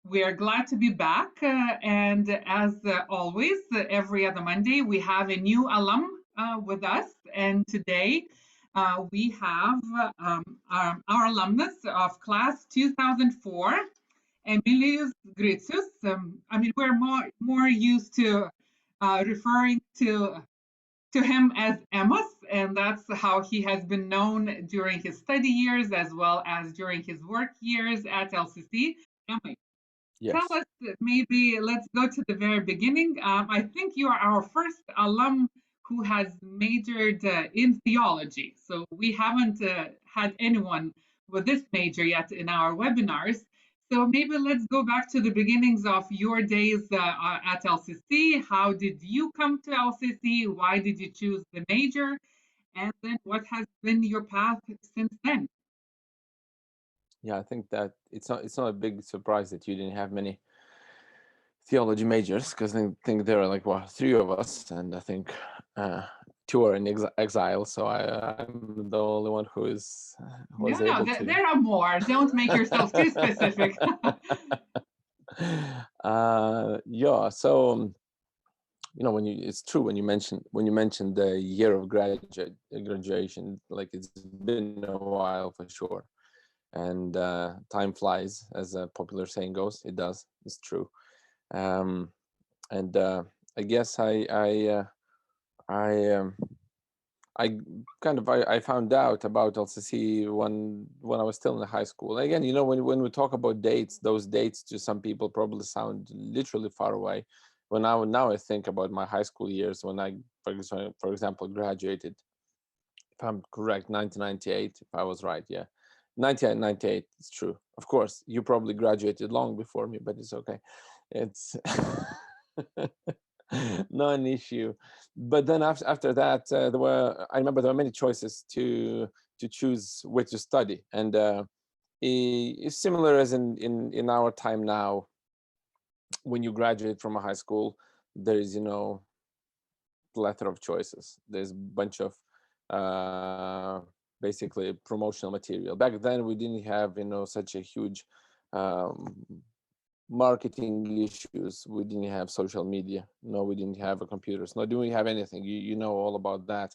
We are glad to be back. And as always, every other Monday, we have a new alum with us. And today we have our alumnus of class 2004, Emilijus Gricius. We're more used to referring to him as Emas, and that's how he has been known during his study years as well as during his work years at LCC. Emily, tell Yes. us, maybe let's go to the very beginning. I think you are our first alum who has majored in theology. So we haven't had anyone with this major yet in our webinars. So maybe let's go back to the beginnings of your days at LCC. How did you come to LCC? Why did you choose the major? And then what has been your path since then? Yeah, I think that it's not a big surprise that you didn't have many theology majors, because I think there are like three of us, and I think two are in exile. So I'm the only one who was No, able to. there are more. Don't make yourself too specific. Yeah. So it's true when you mentioned the year of graduation, like it's been a while for sure, and time flies, as a popular saying goes. It does. It's true. Um, and I guess I um, I I found out about LCC when I was still in high school. Again, when we talk about dates, those dates to some people probably sound literally far away. When now I think about my high school years, when I, for example, graduated, if I'm correct, 1998, if I was right, yeah. 1998, it's true. Of course, you probably graduated long before me, but it's okay. It's not an issue. But then after that, I remember there were many choices to choose where to study, and it's similar as in our time now. When you graduate from a high school, there is plethora of choices. There's a bunch of basically promotional material. Back then, we didn't have such a huge um, marketing issues. We didn't have social media. No, we didn't have computers. No, do we have anything? You know all about that.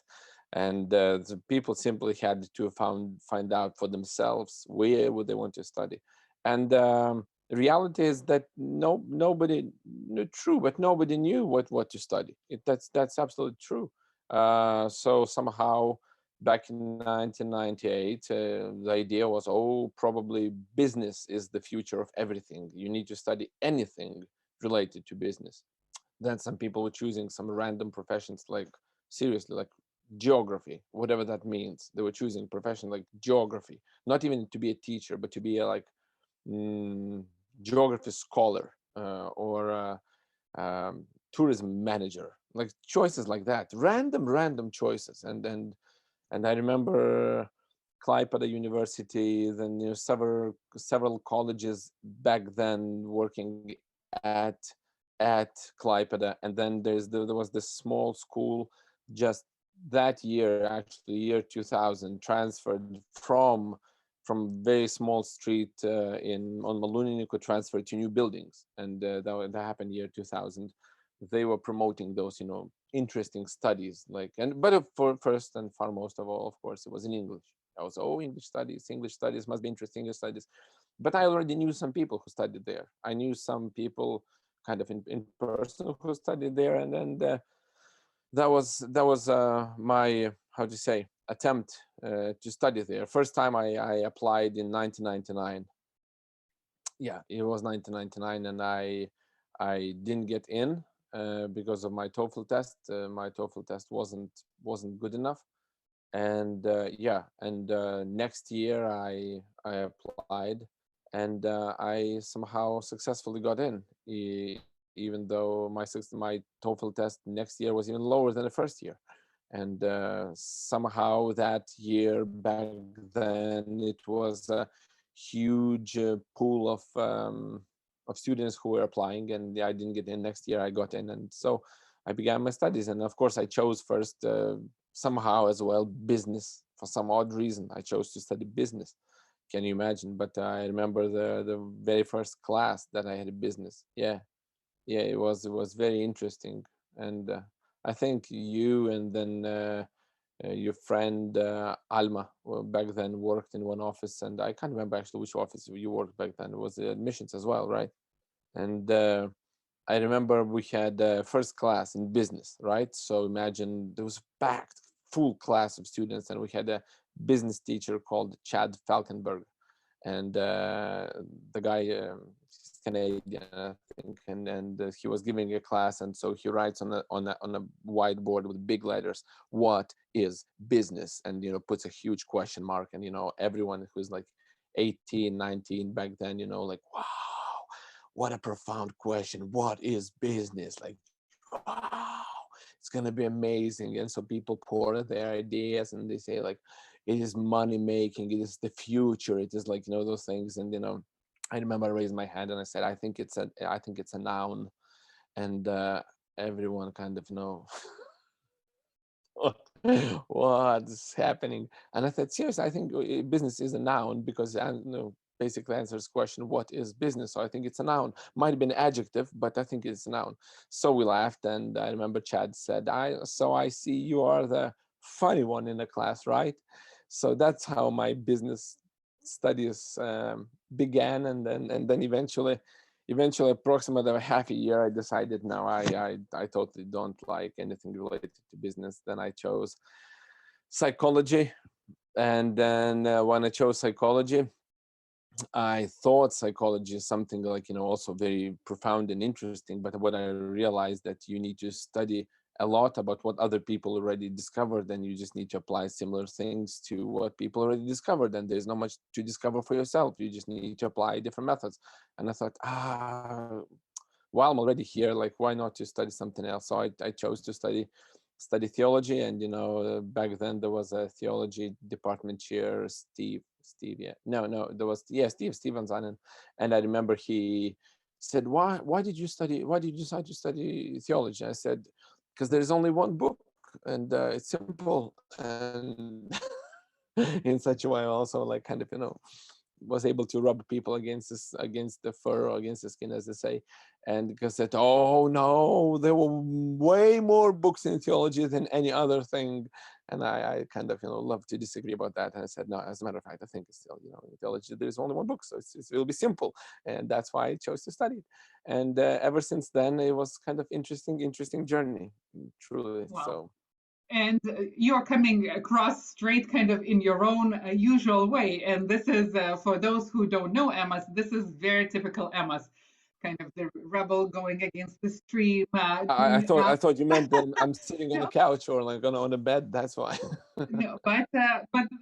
And the people simply had to find out for themselves where would they want to study. And the reality is that nobody true, but nobody knew what to study. That's absolutely true. So somehow back in 1998, the idea was, oh, probably business is the future of everything. You need to study anything related to business. Then some people were choosing some random professions, like seriously, like geography, whatever that means. They were choosing profession like geography, not even to be a teacher, but to be a mm, geography scholar, or tourism manager, like choices like that, random choices. And I remember Klaipeda University, then several colleges back then working at at Klaipeda, and then there was this small school just that year, actually year 2000, transferred from very small street in on Maluniniku, transferred to new buildings, and that happened year 2000. They were promoting those interesting studies, but for first and foremost of all, of course, it was in English. I was, oh, English studies must be interesting, English studies. But I already knew some people who studied there. I knew some people kind of in person who studied there, and that was my, how to say, attempt to study there. First time I applied in 1999. Yeah, it was 1999, and I didn't get in because of my TOEFL test. My TOEFL test wasn't good enough, and next year I applied, and I somehow successfully got in, even though my TOEFL test next year was even lower than the first year. And somehow that year back then, it was a huge pool of students who were applying, and I didn't get in. Next year I got in, and so I began my studies. And of course I chose first somehow as well business. For some odd reason I chose to study business, Can you imagine? But I remember the very first class that I had a business. Yeah, yeah, it was very interesting. And I think you and then your friend Alma back then worked in one office, and I can't remember actually which office you worked back then. It was admissions as well, right? And I remember we had first class in business, right? So imagine there was packed, full class of students, and we had a business teacher called Chad Falkenberg, and the guy he's Canadian, I think, and he was giving a class, and so he writes on a whiteboard with big letters, "What is business?" And puts a huge question mark, and everyone who's like 18, 19 back then, like, wow, what a profound question. What is business? Like, wow, it's gonna be amazing. And so people pour their ideas and they say like, it is money making, it is the future, it is like, those things. And I remember I raised my hand and I said, I think it's a noun. And everyone kind of what what's happening. And I said, seriously, I think business is a noun because basically answers question, what is business? So I think it's a noun. Might have been adjective, but I think it's a noun. So we laughed, and I remember Chad said, I see you are the funny one in the class, right? So that's how my business studies began. And then eventually approximately a half a year, I decided now I totally don't like anything related to business. Then I chose psychology. And then when I chose psychology, I thought psychology is something like, also very profound and interesting. But what I realized that you need to study a lot about what other people already discovered, and you just need to apply similar things to what people already discovered. And there's not much to discover for yourself. You just need to apply different methods. And I thought, while I'm already here, like, why not to study something else? So I chose to study theology. And back then there was a theology department chair, Steve, yeah, no, there was, yeah, Steve Stevenson. And I remember he said, why did you decide to study theology? I said, because there is only one book, and it's simple. And in such a way also, like, kind of was able to rub people against the fur, or against the skin, as they say. And because said, oh no, there were way more books in theology than any other thing. And I kind of love to disagree about that. And I said, no, as a matter of fact, I think it's still, in theology there's only one book, so it'll be simple. And that's why I chose to study it. And ever since then, it was kind of interesting journey, truly. Wow. So And you're coming across straight kind of in your own usual way. And this is, for those who don't know Emas, this is very typical Emas, kind of the rebel going against the stream, I doing thought I thought you meant that I'm sitting on the no, couch or like on a bed. That's why. no, but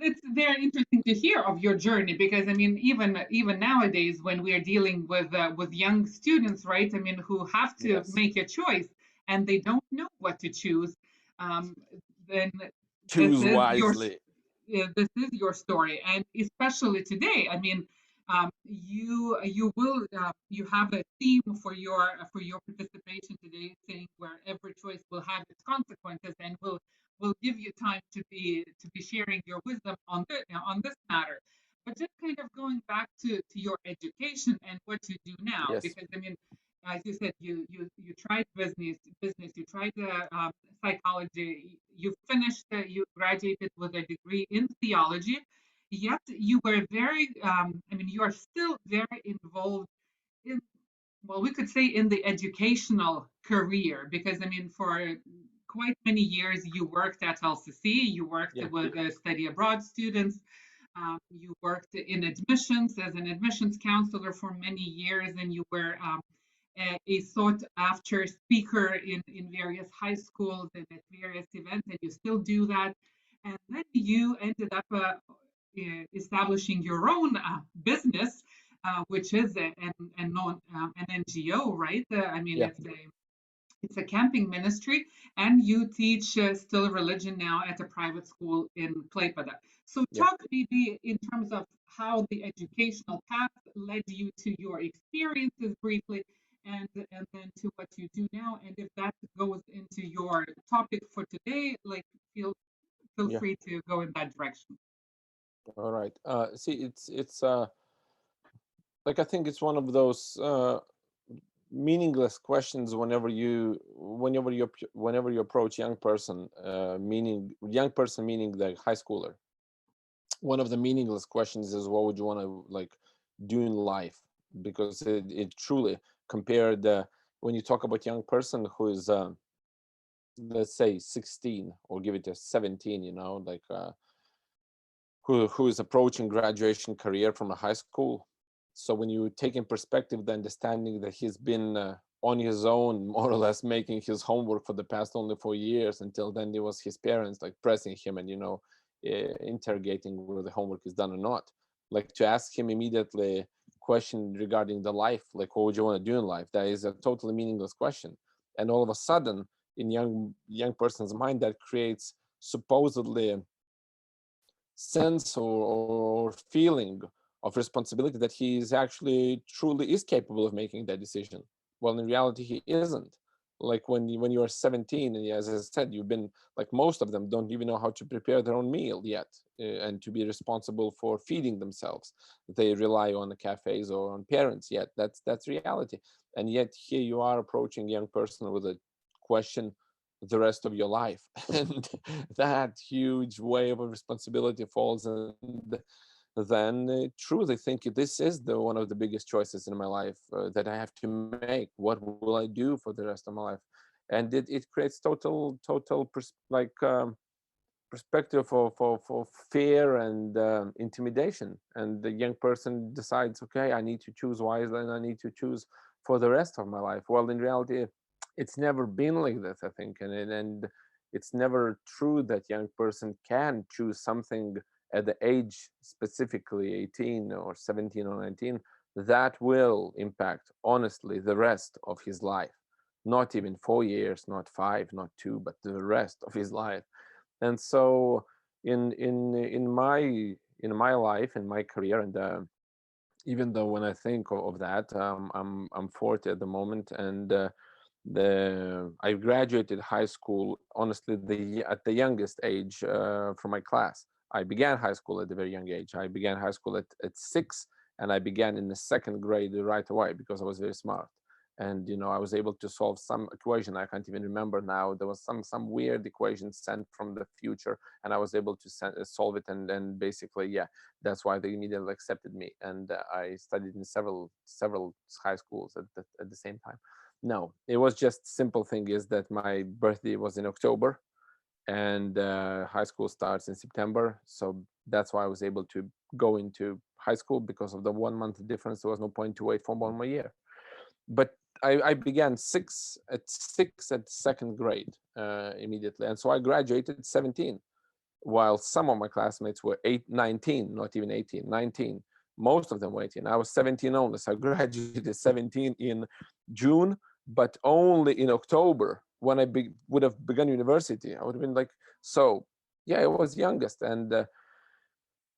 it's very interesting to hear of your journey, because I mean, even nowadays when we are dealing with young students, right? I mean, who have to Yes. make a choice and they don't know what to choose, um, then this Choose is your wisely. this is your story, and especially today. I mean, you will you have a theme for your participation today, saying where every choice will have its consequences, and will give you time to be sharing your wisdom on this matter. But just kind of going back to your education and what you do now, Yes. because I mean, as you said, you tried business, you tried psychology, you finished, you graduated with a degree in theology, yet you were very, I mean, you are still very involved in, well, we could say in the educational career, because I mean, for quite many years you worked at LCC, you worked Yeah. with study abroad students, you worked in admissions as an admissions counselor for many years, and you were a sought after speaker in various high schools and at various events, and you still do that. And then you ended up establishing your own business, which is an NGO, right? I mean, Yeah. it's a camping ministry, and you teach still religion now at a private school in Klaipeda. So, Yeah. talk maybe in terms of how the educational path led you to your experiences briefly, and then to what you do now. And if that goes into your topic for today, like feel Yeah. free to go in that direction. All right. See, it's like I think it's one of those meaningless questions whenever you approach young person, meaning the high schooler. One of the meaningless questions is what would you want to like do in life, because it truly compared when you talk about young person who is let's say 16 or give it a 17, like who is approaching graduation career from a high school. So when you take in perspective the understanding that he's been on his own, more or less making his homework for the past only 4 years, until then it was his parents like pressing him and interrogating whether the homework is done or not. Like to ask him immediately question regarding the life, like what would you want to do in life, that is a totally meaningless question. And all of a sudden in young person's mind that creates supposedly sense or feeling of responsibility that he is actually truly is capable of making that decision. Well, in reality, he isn't. Like when you are 17, and as I said, you've been like most of them don't even know how to prepare their own meal yet, and to be responsible for feeding themselves. They rely on the cafes or on parents. Yet that's reality. And yet here you are approaching a young person with a question the rest of your life, and that huge wave of responsibility falls, and then truly think this is the one of the biggest choices in my life that I have to make. What will I do for the rest of my life? And it creates total perspective for fear and intimidation, and the young person decides, okay, I need to choose wisely and I need to choose for the rest of my life. Well, in reality, it's never been like this, I think, and it's never true that young person can choose something at the age specifically 18 or 17 or 19 that will impact honestly the rest of his life. Not even 4 years, not five, not two, but the rest of his life. And so in my life, in my career, and even though when I think of that, I'm 40 at the moment, and I graduated high school honestly at the youngest age from my class. I began high school at a very young age. I began high school at 6, and I began in the second grade right away because I was very smart. And I was able to solve some equation I can't even remember now. There was some weird equation sent from the future, and I was able to solve it. And then basically, yeah, that's why they immediately accepted me. And I studied in several high schools at the same time. No, it was just simple thing is that my birthday was in October, and high school starts in September. So that's why I was able to go into high school, because of the 1 month difference. There was no point to wait for 1 more year. But I began at second grade immediately, and so I graduated 17, while some of my classmates were 19, not even 18, 19. Most of them were 18. I was 17 only, so I graduated 17 in June, but only in October when I would have begun university. I would have been like, so yeah, I was youngest, and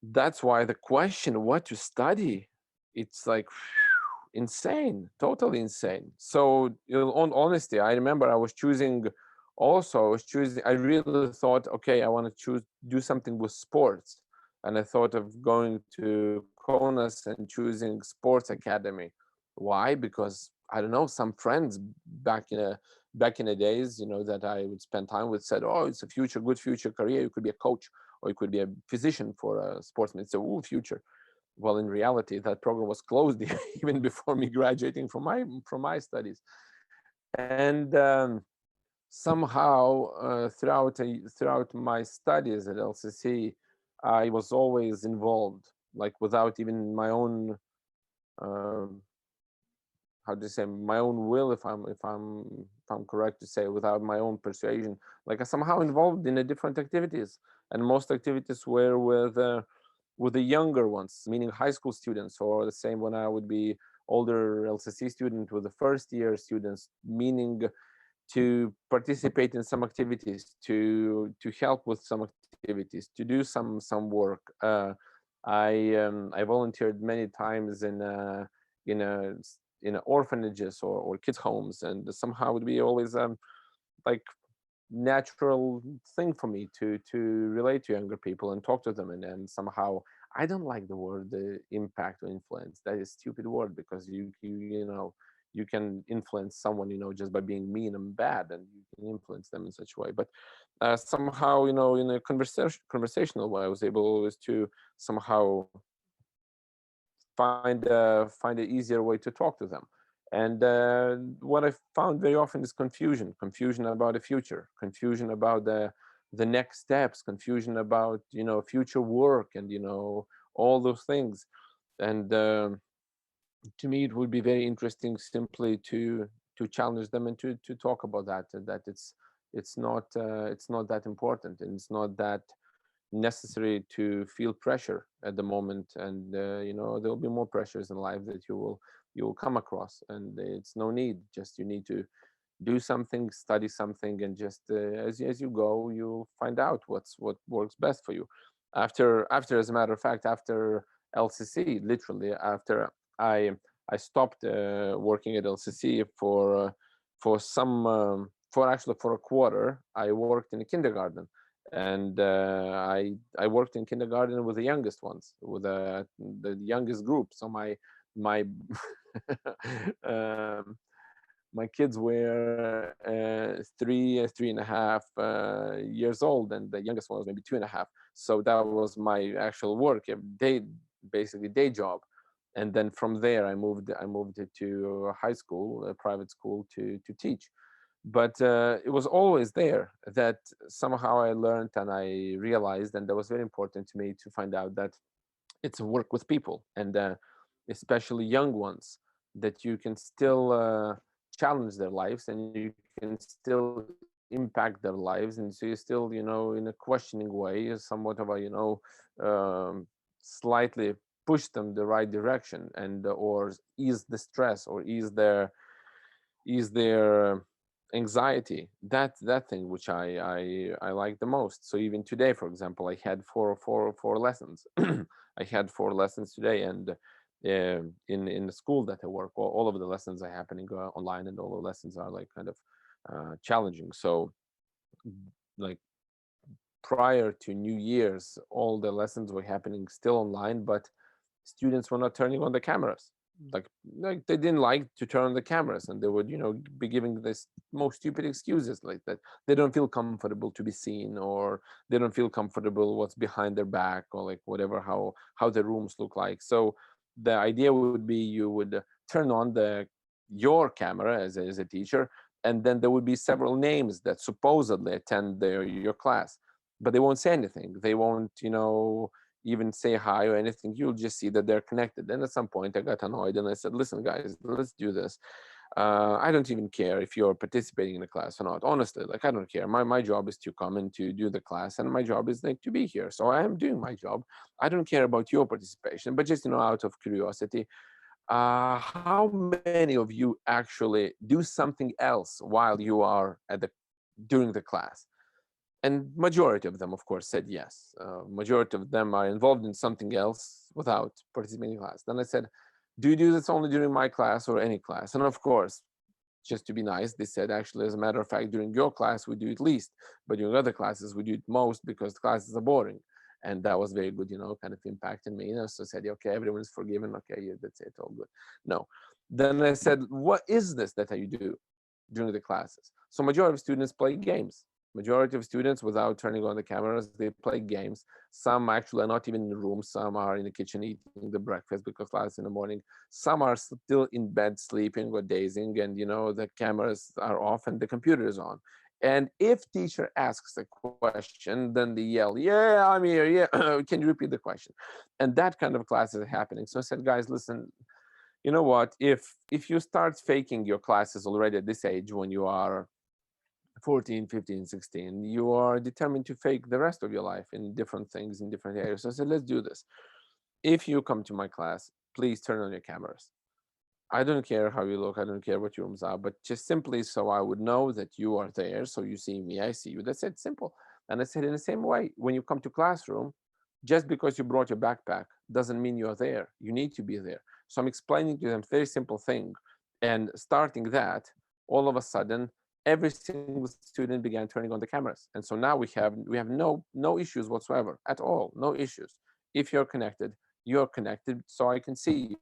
that's why the question what to study, it's like insane, totally insane. So on honesty, I remember I was choosing also, I really thought, okay, I want to do something with sports. And I thought of going to Kaunas and choosing sports academy. Why? Because I don't know, some friends back in the days, that I would spend time with said, oh, it's a good future career. You could be a coach, or you could be a physician for a sportsman. It's a future. Well, in reality, that program was closed even before me graduating from my studies. And somehow throughout my studies at LCC, I was always involved, like without even my own how to say, my own will, if I'm correct to say, without my own persuasion, like I somehow involved in the different activities, and most activities were with the younger ones, meaning high school students, or the same when I would be older LCC student with the first year students, meaning to participate in some activities, to help with some activities, to do some work. I volunteered many times in a in orphanages or kids homes, and somehow it would be always like natural thing for me to relate to younger people and talk to them, and somehow I don't like the word impact or influence. That is a stupid word, because you know, you can influence someone, you know, just by being mean and bad, and you can influence them in such a way. But somehow, you know, in a conversational way, I was able always to somehow find an easier way to talk to them. And what I found very often is confusion about the future, confusion about the next steps, confusion about, you know, future work, and, you know, all those things. And to me, it would be very interesting simply to challenge them and to talk about that, that it's not that important, and it's not that necessary to feel pressure at the moment. And you know, there'll be more pressures in life that you will come across, and it's no need. Just you need to do something, study something, and just as you go, you'll find out what works best for you. After as a matter of fact, after LCC, literally after i I stopped working at LCC for some for actually for a quarter. I worked in a kindergarten, and I worked in kindergarten with the youngest ones, with the youngest group. So my um, my kids were 3.5 years old, and the youngest one was maybe 2.5. So that was my actual work, day, basically day job. And then from there, I moved to a high school, a private school, to teach. But it was always there that somehow I learned and I realized, and that was very important to me to find out that it's a work with people, and especially young ones, that you can still challenge their lives, and you can still impact their lives, and so you still, you know, in a questioning way, somewhat of a, you know, slightly push them the right direction, and or ease the stress, or ease their anxiety. That thing which I like the most. So even today, for example, I had four lessons. I had 4 lessons today, and in the school that I work, all of the lessons are happening online, and all the lessons are like kind of challenging. So like prior to New Year's, all the lessons were happening still online, but students were not turning on the cameras. Like they didn't like to turn on the cameras, and they would, you know, be giving this most stupid excuses, like that they don't feel comfortable to be seen, or they don't feel comfortable what's behind their back, or like whatever, how the rooms look like. So the idea would be you would turn on your camera as a teacher, and then there would be several names that supposedly attend your class, but they won't say anything. They won't, you know, even say hi or anything. You'll just see that they're connected. And at some point I got annoyed, and I said, listen guys, let's do this. I don't even care if you're participating in the class or not. Honestly, like I don't care. My job is to come and to do the class, and my job is like to be here. So I am doing my job. I don't care about your participation, but just, you know, out of curiosity, how many of you actually do something else while you are during the class? And majority of them, of course, said yes. Majority of them are involved in something else without participating in class. Then I said, do you do this only during my class or any class? And of course, just to be nice, they said, actually, as a matter of fact, during your class we do it least, but during other classes we do it most, because classes are boring. And that was very good, you know, kind of impacted me. So I said, okay, everyone's forgiven. Okay, yeah, that's it, all good. No. Then I said, what is this that you do during the classes? So majority of students play games. Majority of students, without turning on the cameras, they play games. Some actually are not even in the room. Some are in the kitchen eating the breakfast because class in the morning. Some are still in bed sleeping or dazing, and, you know, the cameras are off and the computer is on. And if teacher asks a question, then they yell, yeah, I'm here, yeah, can you repeat the question? And that kind of class is happening. So I said, guys, listen, you know what, if you start faking your classes already at this age, when you are 14, 15, 16, you are determined to fake the rest of your life in different things, in different areas. So I said, let's do this. If you come to my class, please turn on your cameras. I don't care how you look, I don't care what your rooms are, but just simply so I would know that you are there. So you see me, I see you. That's it, simple. And I said, in the same way, when you come to classroom, just because you brought your backpack doesn't mean you're there. You need to be there. So I'm explaining to them a very simple thing. And starting that, all of a sudden, every single student began turning on the cameras. And so now we have no issues whatsoever at all, no issues. if you're connected so I can see you.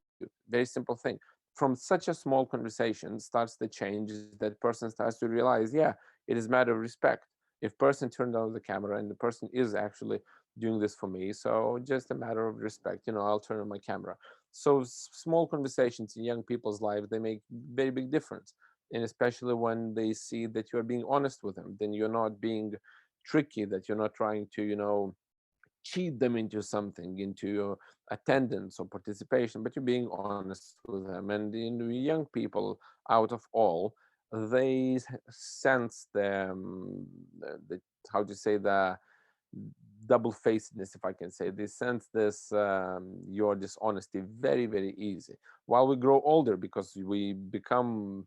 Very simple thing. From such a small conversation starts the change, that person starts to realize, yeah, it is a matter of respect. If person turned on the camera and the person is actually doing this for me, so just a matter of respect, I'll turn on my camera. So small conversations in young people's life, they make very big difference. And especially when they see that you're being honest with them, then you're not being tricky, that you're not trying to, cheat them into something, into attendance or participation, but you're being honest with them. And young people, out of all, they sense the how to say, the double-facedness, if I can say. They sense this, your dishonesty very, very easy. While we grow older, because we become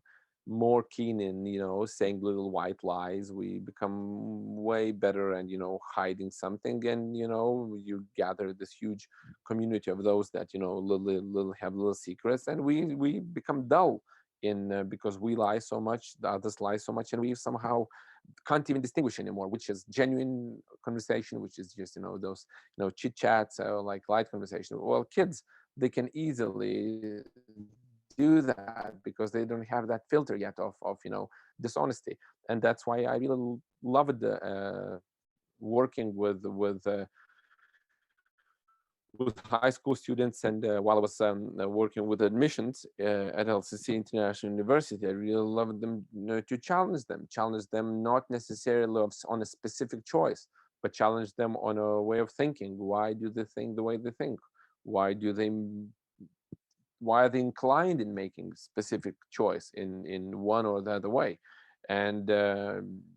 more keen in, saying little white lies, we become way better and, hiding something. And, you gather this huge community of those that, little have little secrets, and we become dull in, because we lie so much, the others lie so much, and we somehow can't even distinguish anymore which is genuine conversation, which is just, those, chit chats, or like light conversation. Well, kids, they can easily do that because they don't have that filter yet of dishonesty. And that's why I really loved working with high school students. And while I was working with admissions at LCC International University, I really loved them, to challenge them not necessarily on a specific choice, but challenge them on a way of thinking. Why do they think the way they think? Why do they why are they inclined in making specific choice in one or the other way? And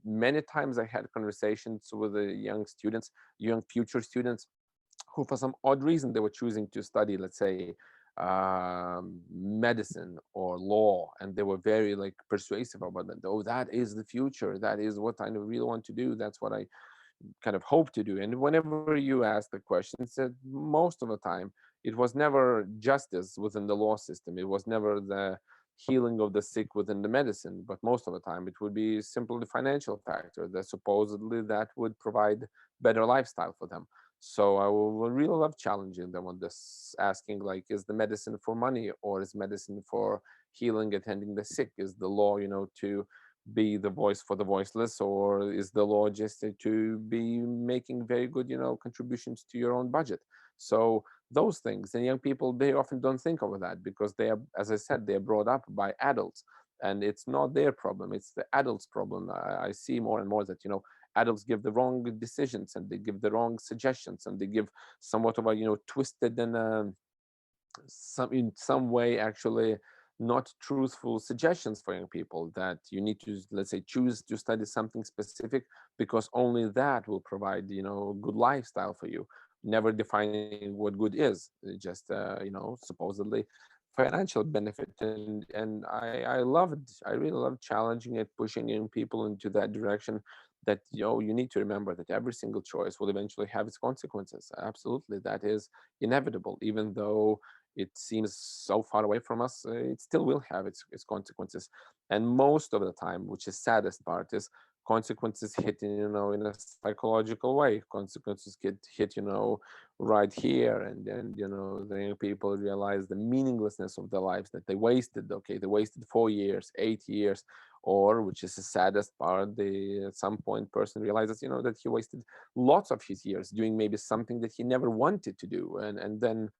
many times I had conversations with the young future students, who for some odd reason they were choosing to study, let's say, medicine or law, and they were very like persuasive about that. Oh, that is the future, that is what I really want to do, that's what I kind of hope to do. And whenever you ask the questions, most of the time it was never justice within the law system, it was never the healing of the sick within the medicine, but most of the time it would be simply the financial factor that supposedly that would provide better lifestyle for them. So I would really love challenging them on this, asking like, is the medicine for money, or is medicine for healing, attending the sick? Is the law, to be the voice for the voiceless, or is the law just to be making very good, contributions to your own budget? So those things, and young people, they often don't think of that, because they are, as I said, they are brought up by adults, and it's not their problem, it's the adults' problem. I see more and more that, adults give the wrong decisions, and they give the wrong suggestions, and they give somewhat of a, twisted and in some way actually not truthful suggestions for young people, that you need to, let's say, choose to study something specific because only that will provide, good lifestyle for you, never defining what good is, just supposedly financial benefit. And I really love challenging it, pushing young people into that direction, that you need to remember that every single choice will eventually have its consequences. Absolutely, that is inevitable. Even though it seems so far away from us, it still will have its consequences. And most of the time, which is saddest part, is consequences hit in a psychological way. Consequences get hit right here, and then the young people realize the meaninglessness of their lives, that they wasted. Okay, they wasted 4 years, 8 years, or, which is the saddest part, the at some point person realizes that he wasted lots of his years doing maybe something that he never wanted to do. And then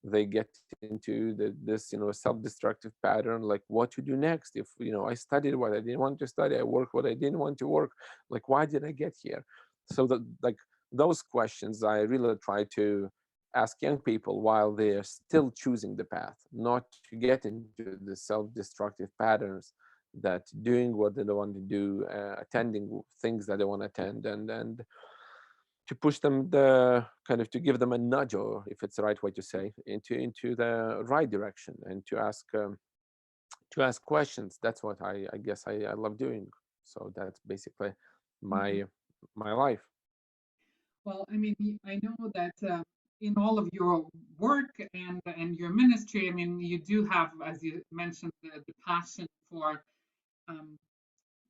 they get into this self-destructive pattern, like what to do next. If I studied what I didn't want to study, I worked what I didn't want to work, like why did I get here? So that, like, those questions I really try to ask young people while they're still choosing the path, not to get into the self-destructive patterns, that doing what they don't want to do, attending things that they want to attend, and to push them, the kind of to give them a nudge, or if it's the right way to say, into the right direction, and to ask questions. That's what I guess I love doing. So that's basically Mhm. my life. Well, I mean, I know that in all of your work and your ministry, I mean, you do have, as you mentioned, the passion for um,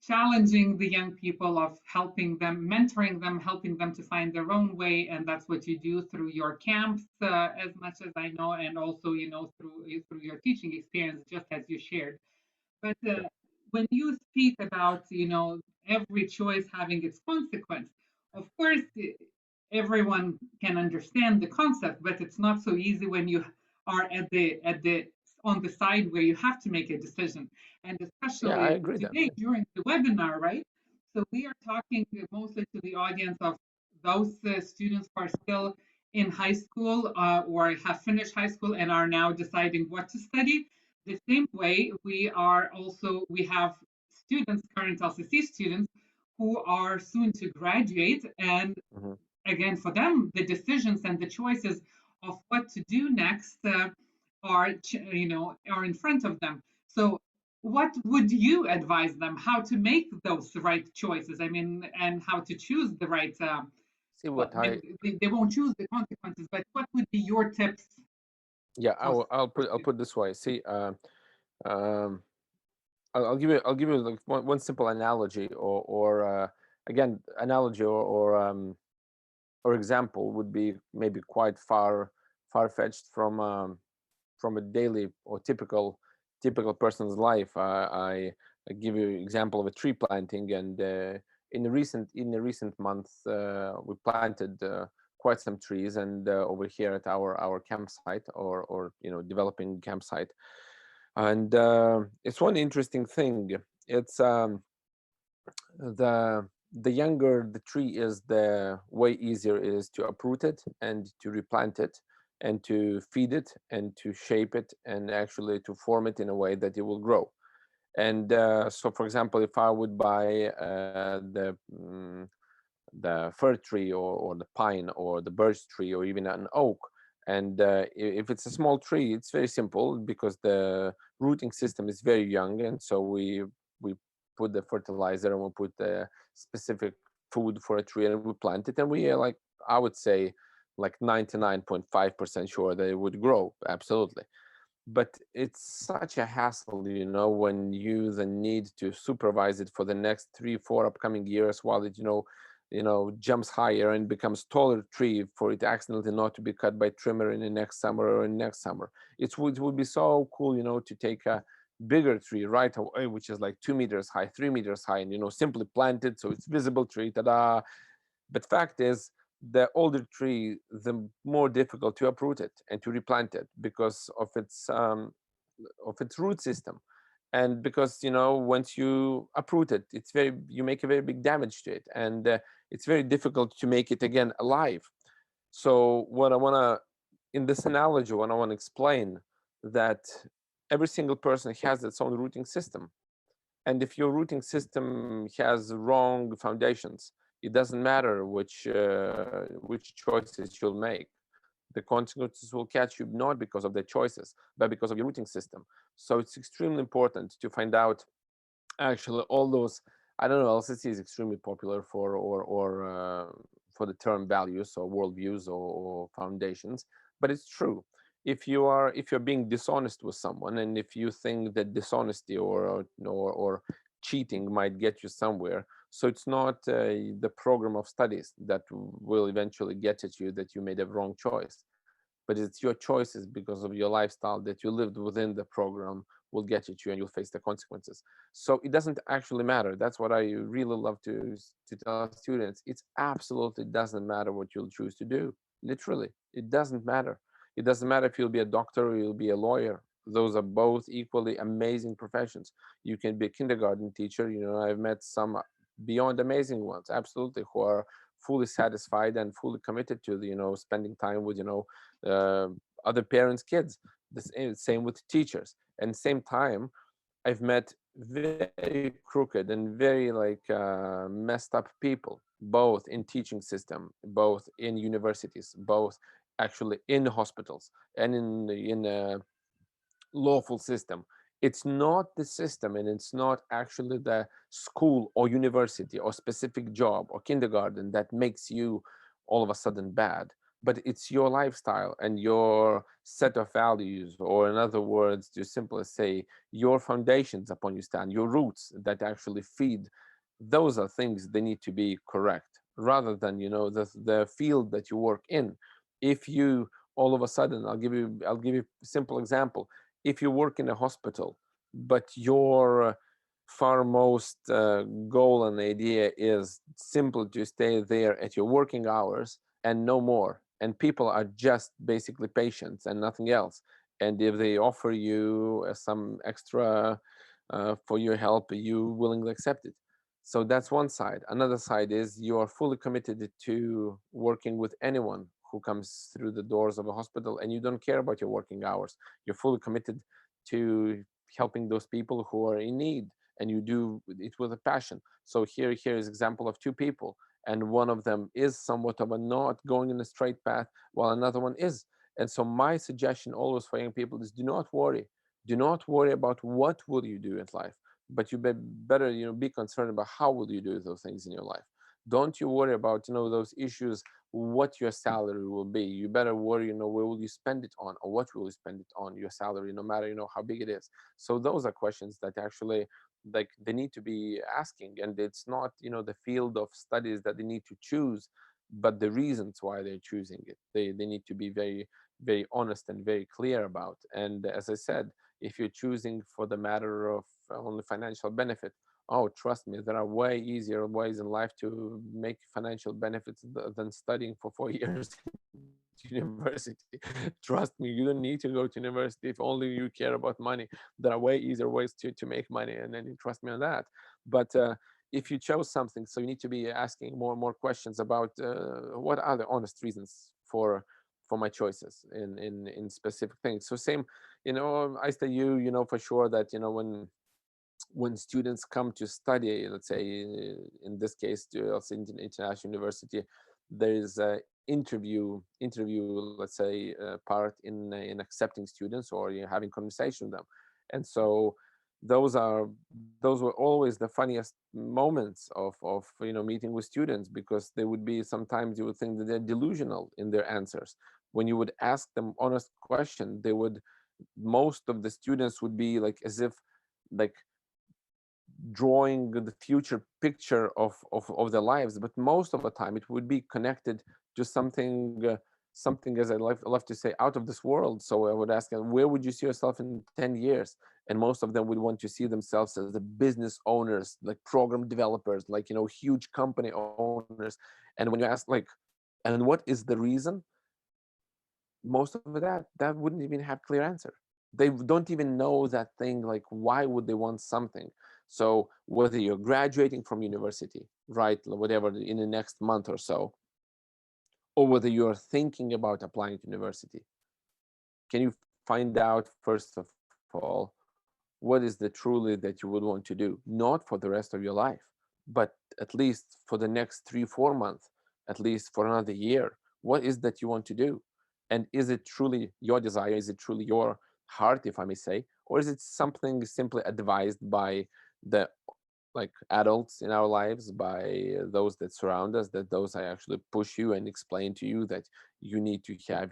challenging the young people, of helping them, mentoring them, helping them to find their own way. And that's what you do through your camps, as much as I know, and also, through your teaching experience, just as you shared. But when you speak about, every choice having its consequence, of course, everyone can understand the concept, but it's not so easy when you are at the on the side where you have to make a decision, and Yeah, I especially agree that. today during the webinar, right? So we are talking mostly to the audience of those students who are still in high school, or have finished high school and are now deciding what to study. The same way, we have students, current LCC students, who are soon to graduate, and Mhm. again, for them, the decisions and the choices of what to do next, are in front of them. So what would you advise them how to make those right choices? I mean, and how to choose the right, See well, what I they won't choose the consequences, but what would be your tips? yeah, for, I'll put this way. See, um, I'll give you like one simple analogy, or again, analogy, or example would be maybe quite far-fetched from a daily or typical person's life. I give you example of a tree planting, and in the recent month, we planted quite some trees, and over here at our campsite, or developing campsite. And it's one interesting thing. It's the younger the tree is, the way easier it is to uproot it and to replant it and to feed it and to shape it and actually to form it in a way that it will grow. And so, for example, if I would buy the fir tree, or the pine or the birch tree or even an oak, and if it's a small tree, it's very simple because the rooting system is very young, and so we put the fertilizer and we put the specific food for a tree and we plant it, and we are like, I would say, like 99.5% sure that it would grow absolutely. But it's such a hassle, when you then need to supervise it for the next 3 4 upcoming years, while it jumps higher and becomes taller tree, for it accidentally not to be cut by trimmer in the next summer or in next summer. It would be so cool, to take a bigger tree right away, which is like 2 meters high, 3 meters high, and simply plant it so it's visible tree, ta-da. But fact is, the older tree, the more difficult to uproot it and to replant it because of its root system. And because once you uproot it, you make a very big damage to it, and it's very difficult to make it again alive. So what I want to in this analogy, what I want to explain, that every single person has its own rooting system, and if your rooting system has wrong foundations, it doesn't matter which choices you'll make. The consequences will catch you, not because of the choices, but because of your rooting system. So it's extremely important to find out actually all those. I don't know. LCC is extremely popular for the term values or worldviews or foundations, but it's true. If you're being dishonest with someone, and if you think that dishonesty or cheating might get you somewhere, so it's not the program of studies that will eventually get at you that you made a wrong choice, but it's your choices because of your lifestyle that you lived within the program will get at you, and you'll face the consequences. So it doesn't actually matter. That's what I really love to tell students. It absolutely doesn't matter what you'll choose to do. Literally, it doesn't matter. It doesn't matter if you'll be a doctor or you'll be a lawyer. Those are both equally amazing professions. You can be a kindergarten teacher. I've met some beyond amazing ones, absolutely, who are fully satisfied and fully committed to spending time with uh, other parents' kids. The same with teachers. And same time, I've met very crooked and very messed up people, both in teaching system, both in universities, both actually in hospitals, and in a lawful system. It's not the system, and it's not actually the school or university or specific job or kindergarten that makes you all of a sudden bad. but it's your lifestyle and your set of values, or in other words, to simply say, your foundations upon you stand, your roots that actually feed. Those are things they need to be correct, rather than, the field that you work in. If you all of a sudden, I'll give you a simple example. If you work in a hospital, but your foremost goal and idea is simply to stay there at your working hours and no more, and people are just basically patients and nothing else, and if they offer you some extra for your help, you willingly accept it. So that's one side. Another side is you are fully committed to working with anyone who comes through the doors of a hospital, and you don't care about your working hours. You're fully committed to helping those people who are in need, and you do it with a passion. So here is example of two people, and one of them is somewhat of a not going in a straight path, while another one is. And so my suggestion always for young people is, do not worry. Do not worry about what will you do in life, but you better be concerned about how will you do those things in your life. Don't you worry about those issues, what your salary will be. You better worry, where will you spend it on, or what will you spend it on, your salary, no matter how big it is. So those are questions that actually, like, they need to be asking, and it's not the field of studies that they need to choose, but the reasons why they're choosing it, they need to be very, very honest and very clear about. And as I said, if you're choosing for the matter of only financial benefit, oh, trust me, there are way easier ways in life to make financial benefits than studying for 4 years at university. Trust me, you don't need to go to university if only you care about money. There are way easier ways to make money, and then you trust me on that. But if you chose something, so you need to be asking more and more questions about what are the honest reasons for my choices in specific things. So same, I say you know for sure that when students come to study, let's say in this case to also international university, there is a interview, let's say, part in accepting students, or you're having conversation with them. And so those are those were always the funniest moments of meeting with students, because they would be, sometimes you would think that they're delusional in their answers. When you would ask them honest question, they would, most of the students would be like as if, like, drawing the future picture of their lives, but most of the time it would be connected to something, as I love to say, out of this world. So I would ask them, where would you see yourself in 10 years? And most of them would want to see themselves as the business owners, like program developers, like huge company owners. And when you ask, like, and what is the reason, most of that wouldn't even have clear answer. They don't even know that thing, like, why would they want something? So whether you're graduating from university, right, whatever, in the next month or so, or whether you're thinking about applying to university, can you find out, first of all, what is the truly that you would want to do, not for the rest of your life, but at least for the next 3 4 months, at least for another year? What is that you want to do? And is it truly your desire? Is it truly your heart, if I may say? Or is it something simply advised by the, like, adults in our lives, by those that surround us, that those I actually push you and explain to you that you need to have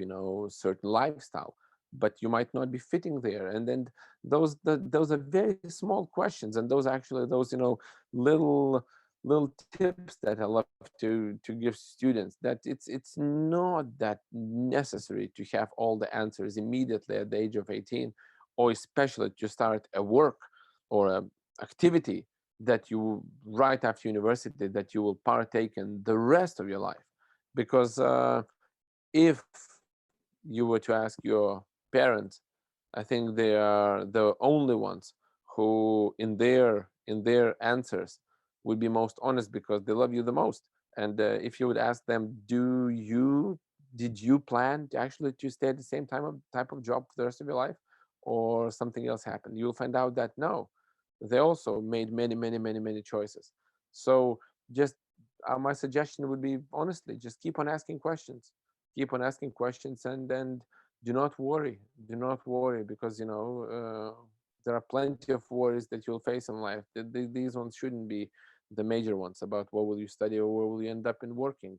certain lifestyle, but you might not be fitting there. And then those are very small questions, and those actually, those little little tips that I love to give students, that it's not that necessary to have all the answers immediately at the age of 18, or especially to start a work or a activity that you, right after university, that you will partake in the rest of your life. Because if you were to ask your parents, I think they are the only ones who in their answers would be most honest, because they love you the most. And if you would ask them, did you plan to actually to stay at the same type of job for the rest of your life, or something else happened, you'll find out that no, they also made many, many, many, many choices. So just my suggestion would be, honestly, just keep on asking questions, and then do not worry, because there are plenty of worries that you'll face in life. These ones shouldn't be the major ones about what will you study or where will you end up in working.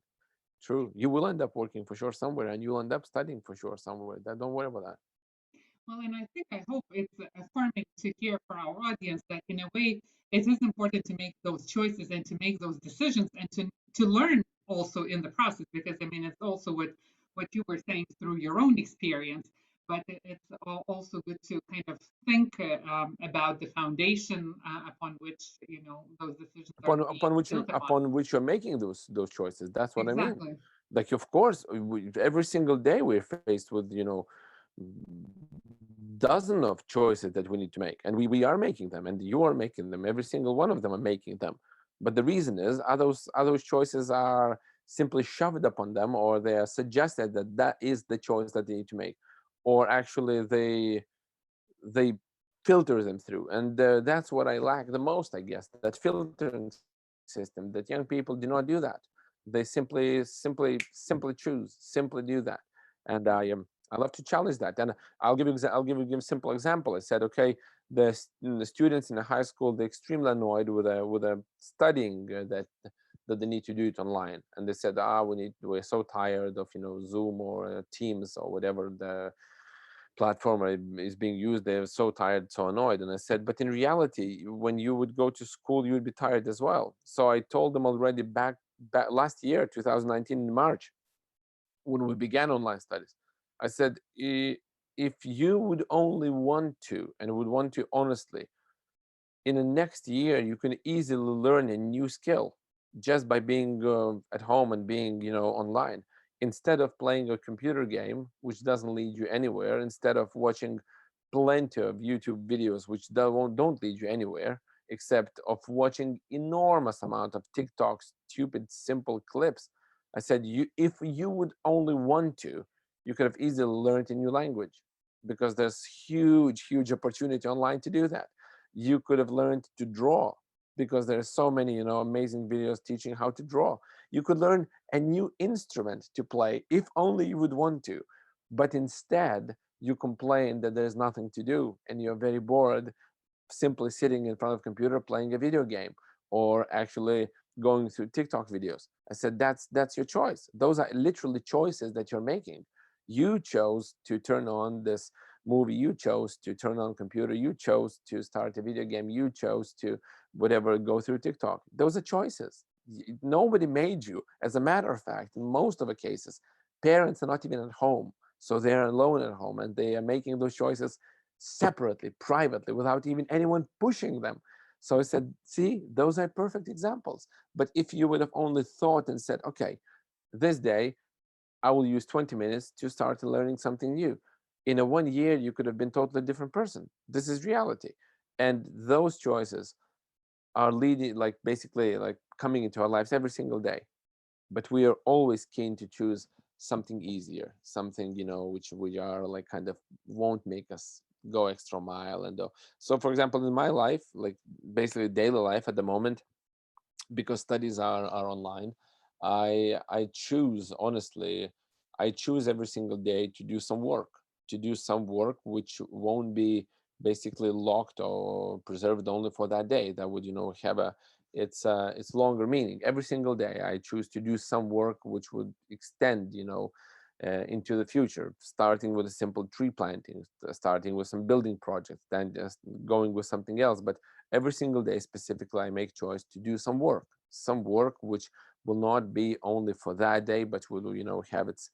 True. You will end up working for sure somewhere, and you'll end up studying for sure somewhere. Don't worry about that. Well, and I hope it's affirming to hear for our audience that in a way it is important to make those choices and to make those decisions and to learn also in the process, because I mean it's also what you were saying through your own experience, but it's also good to kind of think about the foundation upon which those decisions are being built upon. Upon which you're making those choices. That's what I mean. Exactly. Like, of course, every single day we're faced with dozen of choices that we need to make, and we are making them, and you are making them. Every single one of them are making them. But the reason is, are those choices are simply shoved upon them, or they are suggested that that is the choice that they need to make, or actually they filter them through. And that's what I lack the most, I guess, that filtering system, that young people do not do that. They simply choose, simply do that. And I love to challenge that. And give a simple example. I said, okay, the students in the high school, they're extremely annoyed with a studying that they need to do it online. And they said, we're so tired of Zoom or Teams or whatever the platform is being used. They're so tired, so annoyed. And I said, but in reality, when you would go to school, you would be tired as well. So I told them already back last year, 2019, in March, when we began online studies, I said, if you would only want to, and would want to honestly, in the next year, you can easily learn a new skill just by being at home and being, online. Instead of playing a computer game, which doesn't lead you anywhere, instead of watching plenty of YouTube videos, which don't lead you anywhere, except of watching enormous amount of TikTok, stupid, simple clips. I said, if you would only want to, you could have easily learned a new language, because there's huge opportunity online to do that. You could have learned to draw, because there's so many amazing videos teaching how to draw. You could learn a new instrument to play if only you would want to. But instead you complain that there's nothing to do, and you're very bored simply sitting in front of a computer playing a video game, or actually going through TikTok videos. I said, that's your choice. Those are literally choices that you're making. You chose to turn on this movie, you chose to turn on computer, you chose to start a video game, you chose to whatever, go through TikTok. Those are choices. Nobody made you. As a matter of fact, in most of the cases, parents are not even at home, so they're alone at home, and they are making those choices separately, privately, without even anyone pushing them. So I said, see, those are perfect examples. But if you would have only thought and said, okay, this day I will use 20 minutes to start learning something new, in a 1 year you could have been totally different person. This is reality. And those choices are leading, like, basically like coming into our lives every single day. But we are always keen to choose something easier, something which we are like kind of won't make us go extra mile. And so, for example, in my life, like basically daily life at the moment, because studies are online, I choose, honestly, I choose every single day to do some work, which won't be basically locked or preserved only for that day. That would have it's longer meaning. Every single day I choose to do some work which would extend into the future, starting with a simple tree planting, starting with some building projects, then just going with something else. But every single day specifically I make choice to do some work which will not be only for that day, but will have its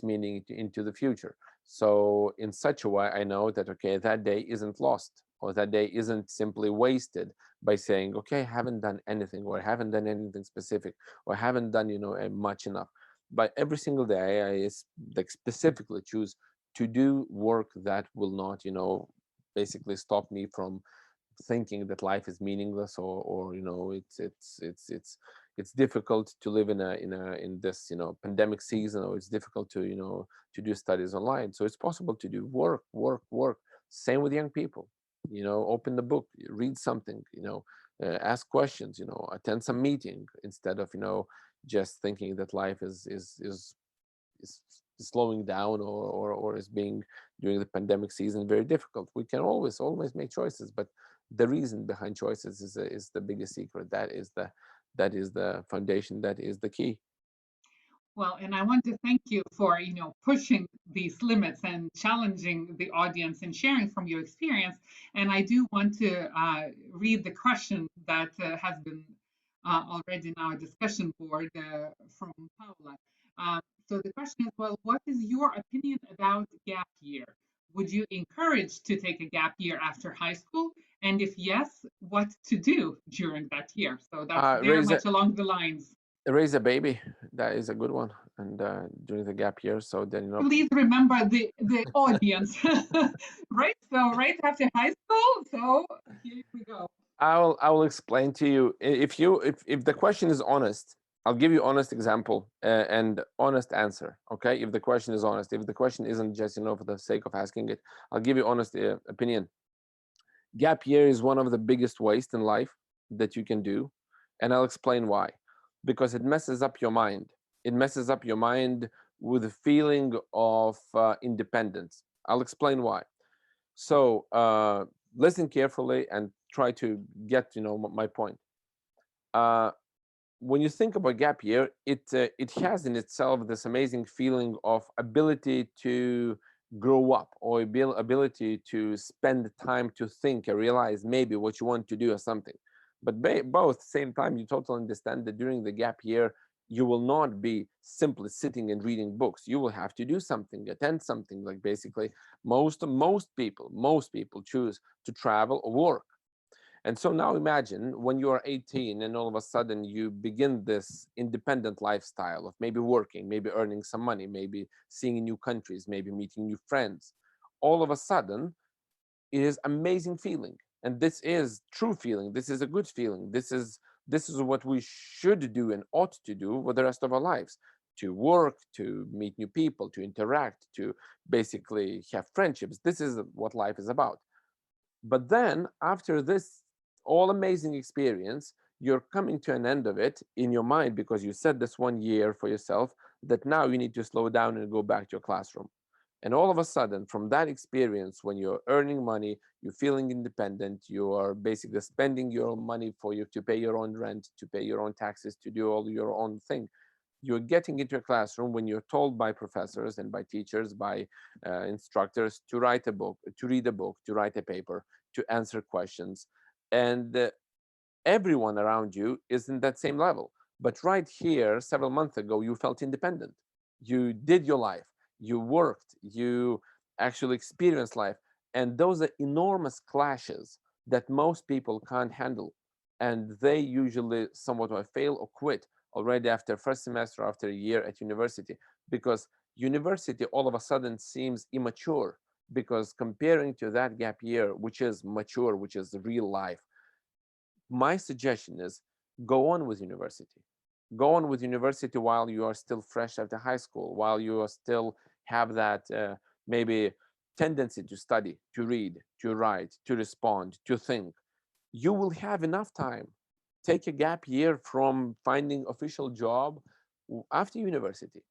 meaning into the future. So in such a way I know that, okay, that day isn't lost, or that day isn't simply wasted by saying, okay, I haven't done anything, or I haven't done anything specific, or I haven't done much enough. But every single day I like specifically choose to do work that will not basically stop me from thinking that life is meaningless, or it's difficult to live in this pandemic season, or it's difficult to do studies online. So it's possible to do work. Same with young people. Open the book, read something, ask questions, attend some meeting, instead of just thinking that life is slowing down, or is being, during the pandemic season, very difficult. We can always make choices, but the reason behind choices is the biggest secret. That is the foundation. That is the key. Well, and I want to thank you for, pushing these limits and challenging the audience and sharing from your experience. And I do want to read the question that has been already in our discussion board from Paula. Uh, so the question is, well, what is your opinion about gap year? Would you encourage to take a gap year after high school? And if yes, what to do during that year? So that's very Raise a much along the lines. raise a baby. That is a good one. And during the gap year, so then Please remember the audience, right? So right after high school. So here we go. I will explain to you. If the question is honest, I'll give you honest example and honest answer. Okay, if the question is honest, if the question isn't just for the sake of asking it, I'll give you honest opinion. Gap year is one of the biggest waste in life that you can do, and I'll explain why. Because it messes up your mind. It messes up your mind with a feeling of independence. I'll explain why. So listen carefully and try to get my point. When you think about gap year, it has in itself this amazing feeling of ability to grow up, or ability to spend time to think and realize maybe what you want to do or something. But both same time, you totally understand that during the gap year, you will not be simply sitting and reading books. You will have to do something, attend something. Like basically, most people choose to travel or work. And so now imagine when you are 18 and all of a sudden you begin this independent lifestyle of maybe working, maybe earning some money, maybe seeing new countries, maybe meeting new friends. All of a sudden, it is amazing feeling. And this is true feeling. This is a good feeling. This is what we should do and ought to do for the rest of our lives: to work, to meet new people, to interact, to basically have friendships. This is what life is about. But then after this all amazing experience, you're coming to an end of it in your mind, because you set this 1 year for yourself that now you need to slow down and go back to your classroom. And all of a sudden, from that experience, when you're earning money, you're feeling independent, you are basically spending your money for you to pay your own rent, to pay your own taxes, to do all your own thing. You're getting into a classroom when you're told by professors and by teachers, by instructors, to write a book, to read a book, to write a paper, to answer questions. And everyone around you is in that same level. But right here, several months ago, you felt independent. You did your life, you worked, you actually experienced life. And those are enormous clashes that most people can't handle. And they usually somewhat fail or quit already after first semester, after a year at university, because university all of a sudden seems immature. Because comparing to that gap year, which is mature, which is real life, my suggestion is go on with university. Go on with university while you are still fresh after high school, while you are still have that maybe tendency to study, to read, to write, to respond, to think. You will have enough time. Take a gap year from finding official job after university.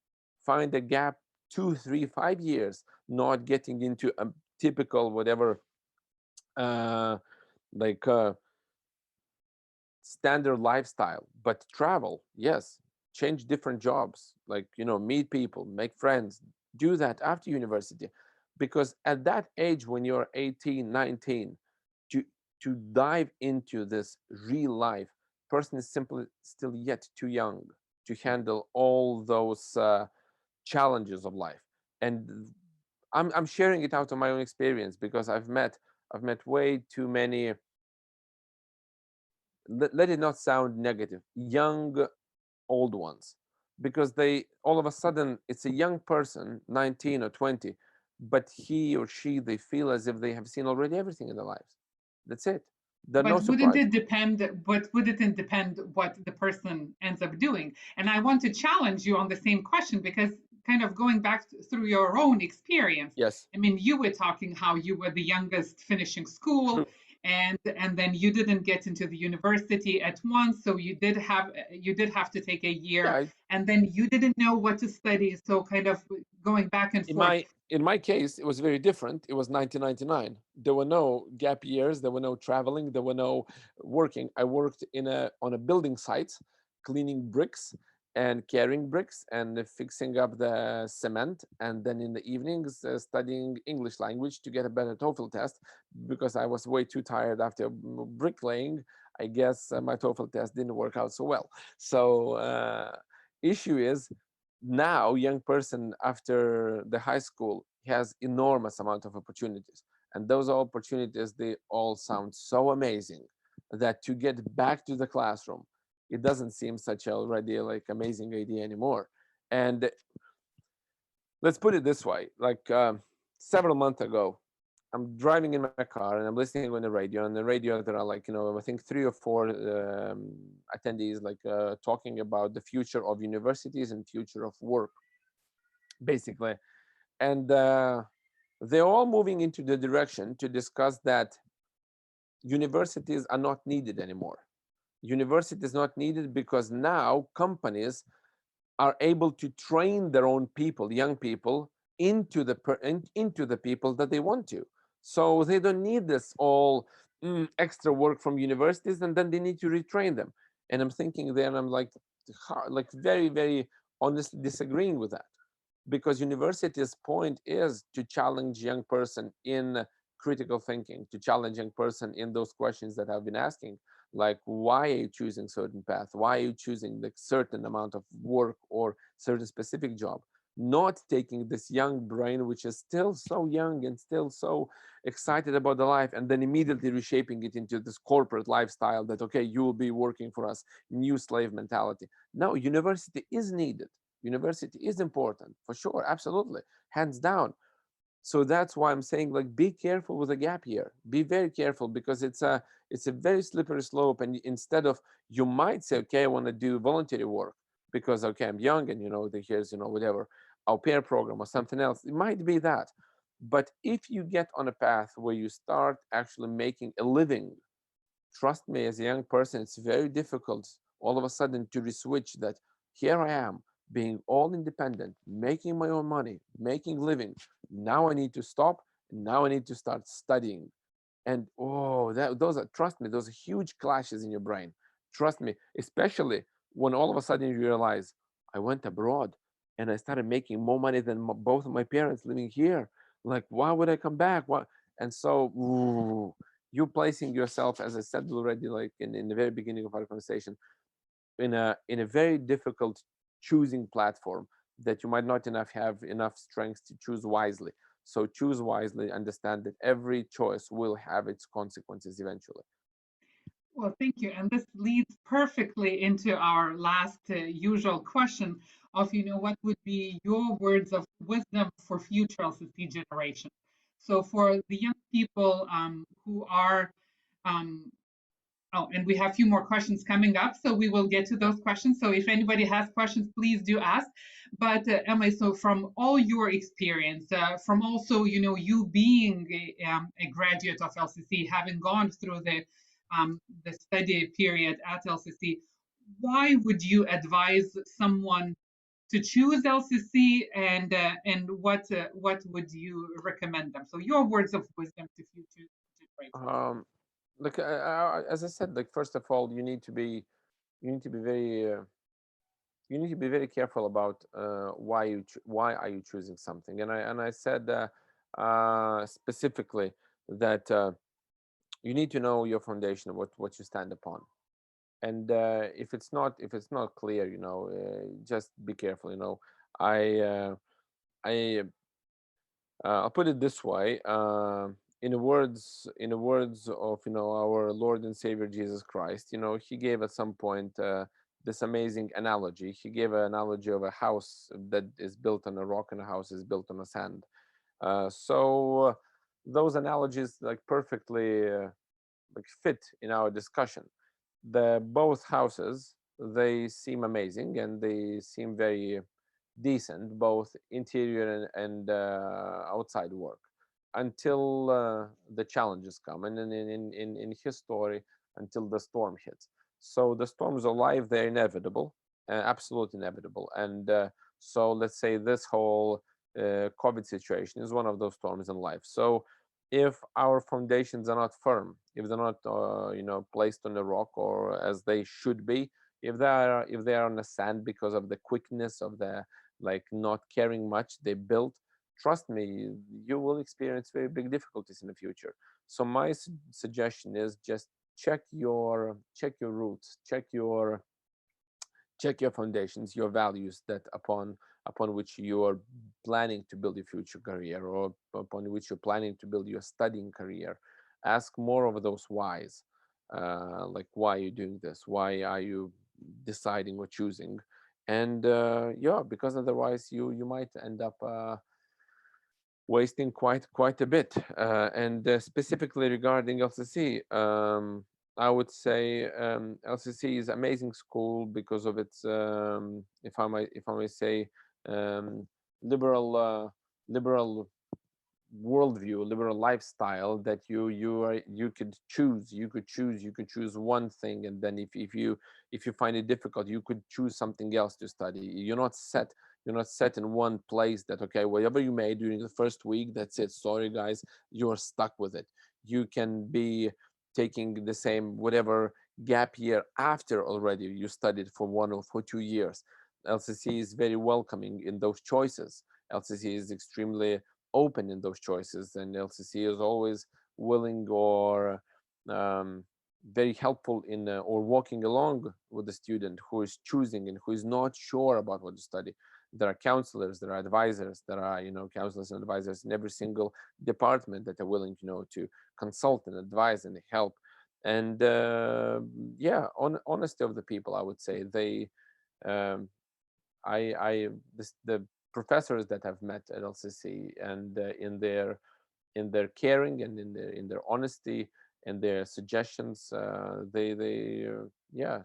Find a gap 2, 3, 5 years, not getting into a typical whatever uh, like standard lifestyle, but travel, yes, change different jobs, like meet people, make friends, do that after university. Because at that age, when you're 18, 19, to dive into this real life, person is simply still yet too young to handle all those challenges of life. And I'm sharing it out of my own experience, because I've met way too many, let it not sound negative, young old ones, because they all of a sudden, it's a young person, 19 or 20, but he or she, they feel as if they have seen already everything in their lives. That's it. There are no But wouldn't surprises. it depend? But wouldn't it depend what the person ends up doing? And I want to challenge you on the same question, because kind of going back through your own experience. Yes, I mean, you were talking how you were the youngest finishing school, true. and then you didn't get into the university at once, so you did have to take a Yeah, year, and then you didn't know what to study, so kind of going back and in forth. my case, it was very different. It was 1999. There were no gap years, there were no traveling, there were no working. I worked on a building site, cleaning bricks, and carrying bricks and fixing up the cement, and then in the evenings studying English language to get a better TOEFL test, because I was way too tired after bricklaying. I guess my TOEFL test didn't work out so well. So issue is, now young person after the high school has enormous amount of opportunities, and those opportunities, they all sound so amazing that to get back to the classroom, it doesn't seem such already like amazing idea anymore. And let's put it this way, like several months ago, I'm driving in my car and I'm listening on the radio. On the radio, there are like, I think 3 or 4 attendees like talking about the future of universities and future of work, basically. And they're all moving into the direction to discuss that universities are not needed anymore. University is not needed because now companies are able to train their own people, young people, into the people that they want to. So they don't need this all extra work from universities, and then they need to retrain them. And I'm thinking then, I'm like very, very honestly disagreeing with that, because university's point is to challenge young person in critical thinking, to challenge young person in those questions that I've been asking, like why are you choosing certain path, why are you choosing the certain amount of work or certain specific job, not taking this young brain which is still so young and still so excited about the life, and then immediately reshaping it into this corporate lifestyle that, okay, you will be working for us, new slave mentality. No, university is needed. University is important for sure, absolutely, hands down. So that's why I'm saying, like, be careful with the gap year. Be very careful, because it's a very slippery slope. And instead of, you might say, okay, I want to do voluntary work because, okay, I'm young, and here's whatever au pair program or something else. It might be that, but if you get on a path where you start actually making a living, trust me, as a young person, it's very difficult all of a sudden to reswitch that. Here I am, being all independent, making my own money, making living. Now I need to stop. Now I need to start studying. And those are, trust me, those are huge clashes in your brain. Trust me, especially when all of a sudden you realize, I went abroad and I started making more money than both of my parents living here. Like, why would I come back? What? And so, you placing yourself, as I said already, like in the very beginning of our conversation, in a very difficult choosing platform that you might not have enough strength to choose wisely. So choose wisely, understand that every choice will have its consequences eventually. Well, thank you. And this leads perfectly into our last usual question of, what would be your words of wisdom for future LCC generation? So for the young people who are um, Oh, and we have a few more questions coming up, so we will get to those questions. So if anybody has questions, please do ask. But Emma, so from all your experience, from also, you being a graduate of LCC, having gone through the study period at LCC, why would you advise someone to choose LCC, and what would you recommend them? So your words of wisdom to future generations. Look, as I said, like, first of all, you need to be very careful about why are you choosing something. And I said specifically that you need to know your foundation, what you stand upon. And if it's not clear, just be careful. I I I'll put it this way. In the words of our Lord and Savior Jesus Christ, he gave at some point this amazing analogy. He gave an analogy of a house that is built on a rock and a house is built on a sand. So those analogies like perfectly like fit in our discussion. The both houses, they seem amazing and they seem very decent, both interior and outside work, until the challenges come. And then in his story, until the storm hits. So the storms are life; they're inevitable, absolutely inevitable. And so let's say this whole COVID situation is one of those storms in life. So if our foundations are not firm, if they're not placed on the rock or as they should be, if they are on the sand because of the quickness of the, like, not caring much they built, trust me, you will experience very big difficulties in the future. So my suggestion is just check your roots, check your foundations, your values, that upon which you are planning to build your future career, or upon which you're planning to build your studying career. Ask more of those whys, like, why are you doing this, why are you deciding or choosing. And yeah, because otherwise you might end up wasting quite a bit. And specifically regarding LCC, I would say LCC is amazing school because of its, if I may say, um, liberal liberal worldview, liberal lifestyle, that you could choose one thing, and then if you find it difficult, you could choose something else to study. You're not set in one place, that okay, whatever you made during the first week, that's it, sorry guys, you're stuck with it. You can be taking the same whatever gap year after already you studied for 1 or for 2 years. LCC is very welcoming in those choices. LCC is extremely open in those choices, and LCC is always willing, or um, very helpful in, or walking along with the student who is choosing and who is not sure about what to study. There are counselors, there are advisors, there are, counselors and advisors in every single department that are willing, to consult and advise and help. And yeah, honesty of the people, I would say, they um, the professors that I've met at LCC, and in their caring, and in their honesty and their suggestions, yeah,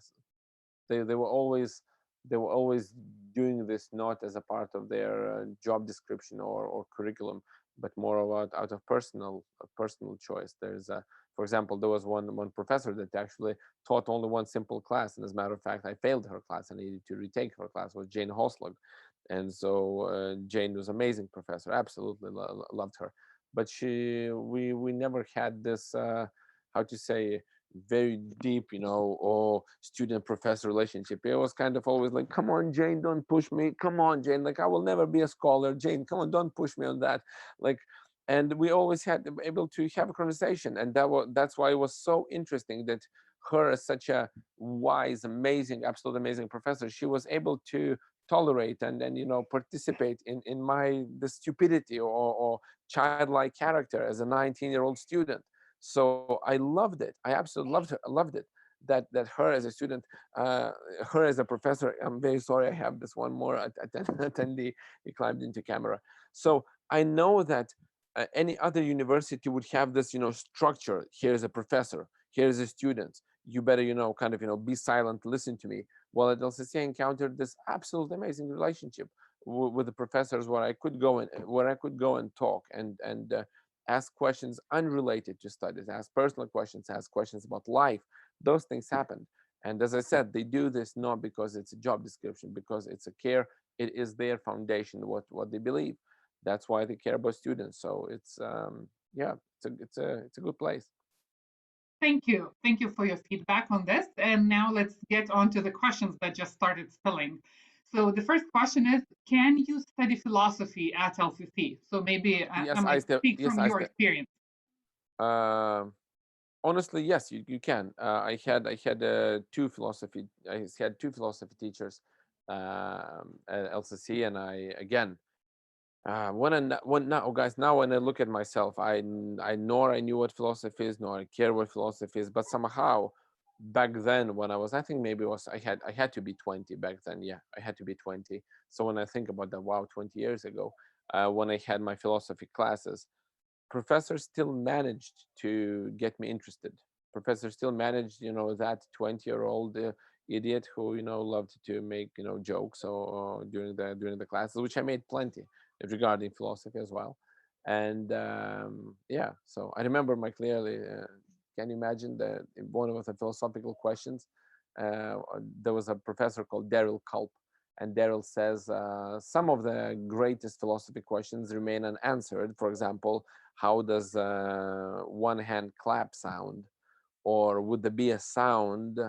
they were always doing this, not as a part of their job description or curriculum, but more about out of personal choice. For example, there was one professor that actually taught only one simple class, and as a matter of fact, I failed her class and needed to retake her class. Was Jane Hoslag. And so Jane was amazing professor, absolutely loved her, but we never had this, how to say, very deep, or student professor relationship. It was kind of always like, come on, Jane, don't push me. Come on, Jane. Like, I will never be a scholar. Jane, come on, don't push me on that. Like, and we always had able to have a conversation. And that's why it was so interesting that her, as such a wise, amazing, absolute amazing professor, she was able to tolerate and then, participate in the stupidity or childlike character as a 19-year-old student. So I loved it. I absolutely loved it. That her as a student, her as a professor. I'm very sorry. I have this one more attendee. He climbed into camera. So I know that any other university would have this, structure. Here's a professor. Here's a student. You better, kind of, be silent. Listen to me. Well, at LCC, I encountered this absolutely amazing relationship with the professors, where I could go and talk and ask questions unrelated to studies, ask personal questions, ask questions about life. Those things happen. And as I said, they do this not because it's a job description, because it's a care. It is their foundation, what they believe. That's why they care about students. So it's yeah, it's a good place. Thank you for your feedback on this. And now let's get on to the questions that just started spilling. So the first question is, can you study philosophy at LCC? So maybe Yes, Emma, I still speak yes from I your still experience. um honestly, yes, you can. I had two philosophy teachers at LCC, and I again, when now, guys, now when I look at myself, nor I knew what philosophy is, nor I care what philosophy is, but somehow back then, when I was, I think maybe it was, I had to be 20 back then. Yeah, I had to be 20. So when I think about that, wow, 20 years ago, when I had my philosophy classes, professors still managed to get me interested. Professors still managed, that 20-year-old idiot who, loved to make, jokes or during the classes, which I made plenty regarding philosophy as well. And yeah, so I remember my clearly. Can you imagine that in one of the philosophical questions, uh, there was a professor called Daryl Culp, and Daryl says some of the greatest philosophy questions remain unanswered. For example, how does one hand clap sound? Or would there be a sound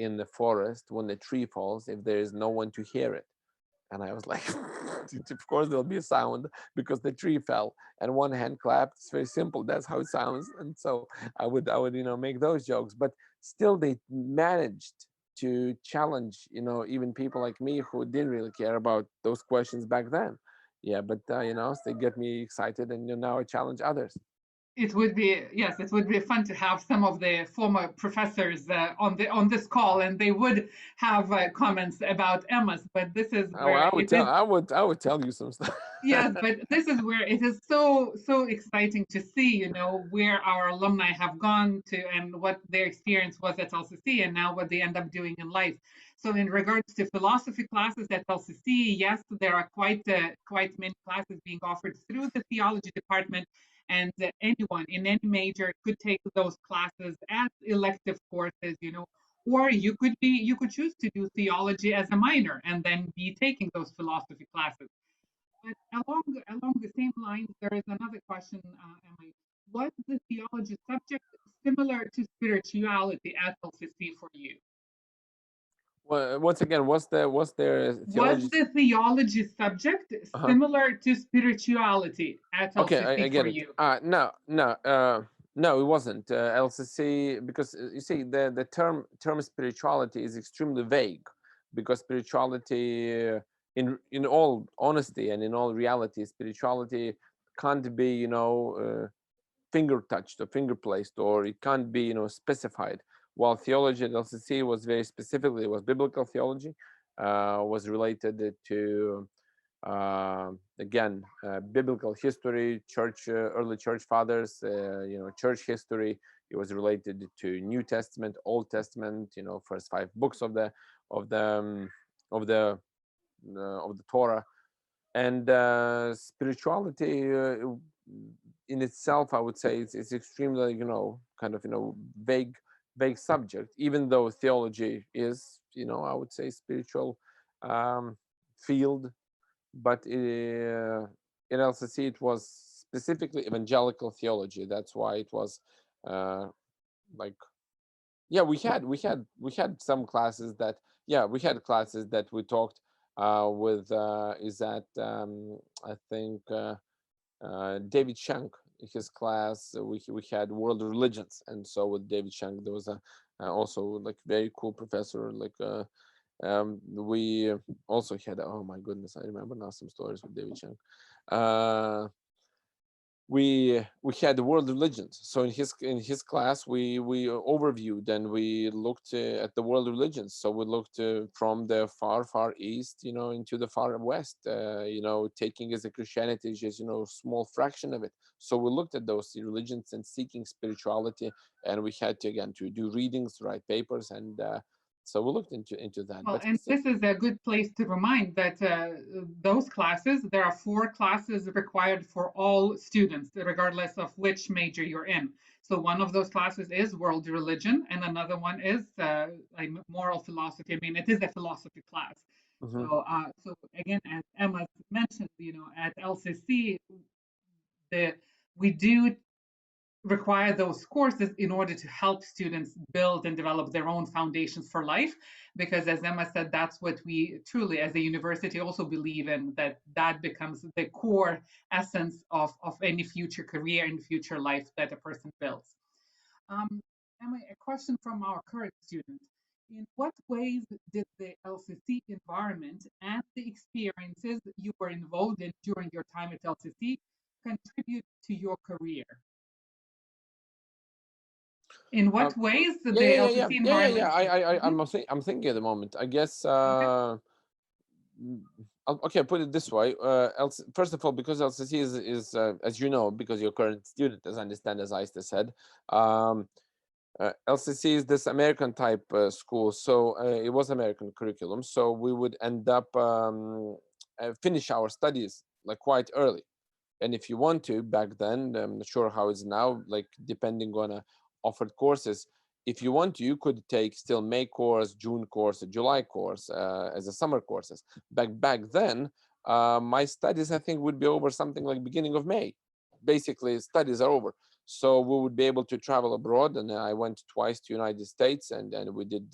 in the forest when the tree falls if there is no one to hear it? And I was like, of course there'll be a sound because the tree fell and one hand clapped. It's very simple. That's how it sounds. And so I would, make those jokes, but still they managed to challenge, even people like me who didn't really care about those questions back then. Yeah, but they get me excited, and now I challenge others. It would be, yes, it would be fun to have some of the former professors on this call, and they would have comments about Emas. But this is Oh, where it is. I would tell you some stuff. Yes, but this is where it is so exciting to see, where our alumni have gone to and what their experience was at LCC and now what they end up doing in life. So in regards to philosophy classes at LCC, yes, there are quite many classes being offered through the theology department, and anyone in any major could take those classes as elective courses, or you could choose to do theology as a minor and then be taking those philosophy classes. But along the same lines, there is another question, Emily. Was the theology subject similar to spirituality at LCC for you? Well, once again, what's there Was theology? the theology subject Uh-huh. similar to spirituality at Okay, I LCC get for it. you? No, it wasn't LCC, because you see the term spirituality is extremely vague, because spirituality, in all honesty and in all reality, spirituality can't be finger touched or finger placed, or it can't be specified. While theology at LCC was very specifically, it was biblical theology, was related to again, biblical history, early church fathers, church history. It was related to New Testament, Old Testament, first 5 books of the of the of the of the Torah. And spirituality in itself, I would say, it's extremely kind of vague subject, even though theology is, I would say, spiritual field. But in LCC it was specifically evangelical theology. That's why it was like, yeah, we had some classes that, yeah, we had classes that we talked with is that I think David Shank, his class, we had world religions. And so with David Shank there was a also like very cool professor, like we also had, oh my goodness, I remember now some stories with David Chang. We had the world religions. So in his class we overviewed and we looked at the world religions. So we looked from the far east, into the far west, taking as a Christianity just small fraction of it. So we looked at those religions and seeking spirituality, and we had to again to do readings, write papers, and so we looked into that. Well, But and this is a good place to remind that those classes, there are 4 classes required for all students, regardless of which major you're in. So one of those classes is world religion, and another one is like moral philosophy. I mean, it is a philosophy class. mhm. So again, as Emma mentioned, at LCC, we do require those courses in order to help students build and develop their own foundations for life, because as Emma said, that's what we truly as a university also believe in, that becomes the core essence of any future career and future life that a person builds. Emma, a question from our current student: in what ways did the LCC environment and the experiences you were involved in during your time at LCC contribute to your career? In what ways the LCC environment? I'm thinking at the moment. I guess. Okay. Okay, put it this way. First of all, because LCC is as you know, because you're a current student, as I understand, as Aista said, LCC is this American type school, so it was American curriculum. So we would end up finish our studies like quite early. And if you want to, back then, I'm not sure how it's now, like depending on offered courses, if you want to, you could take still May course, June course, a July course as a summer courses. Back then, my studies, I think, would be over something like beginning of May. Basically, studies are over. So we would be able to travel abroad, and I went twice to United States, and we did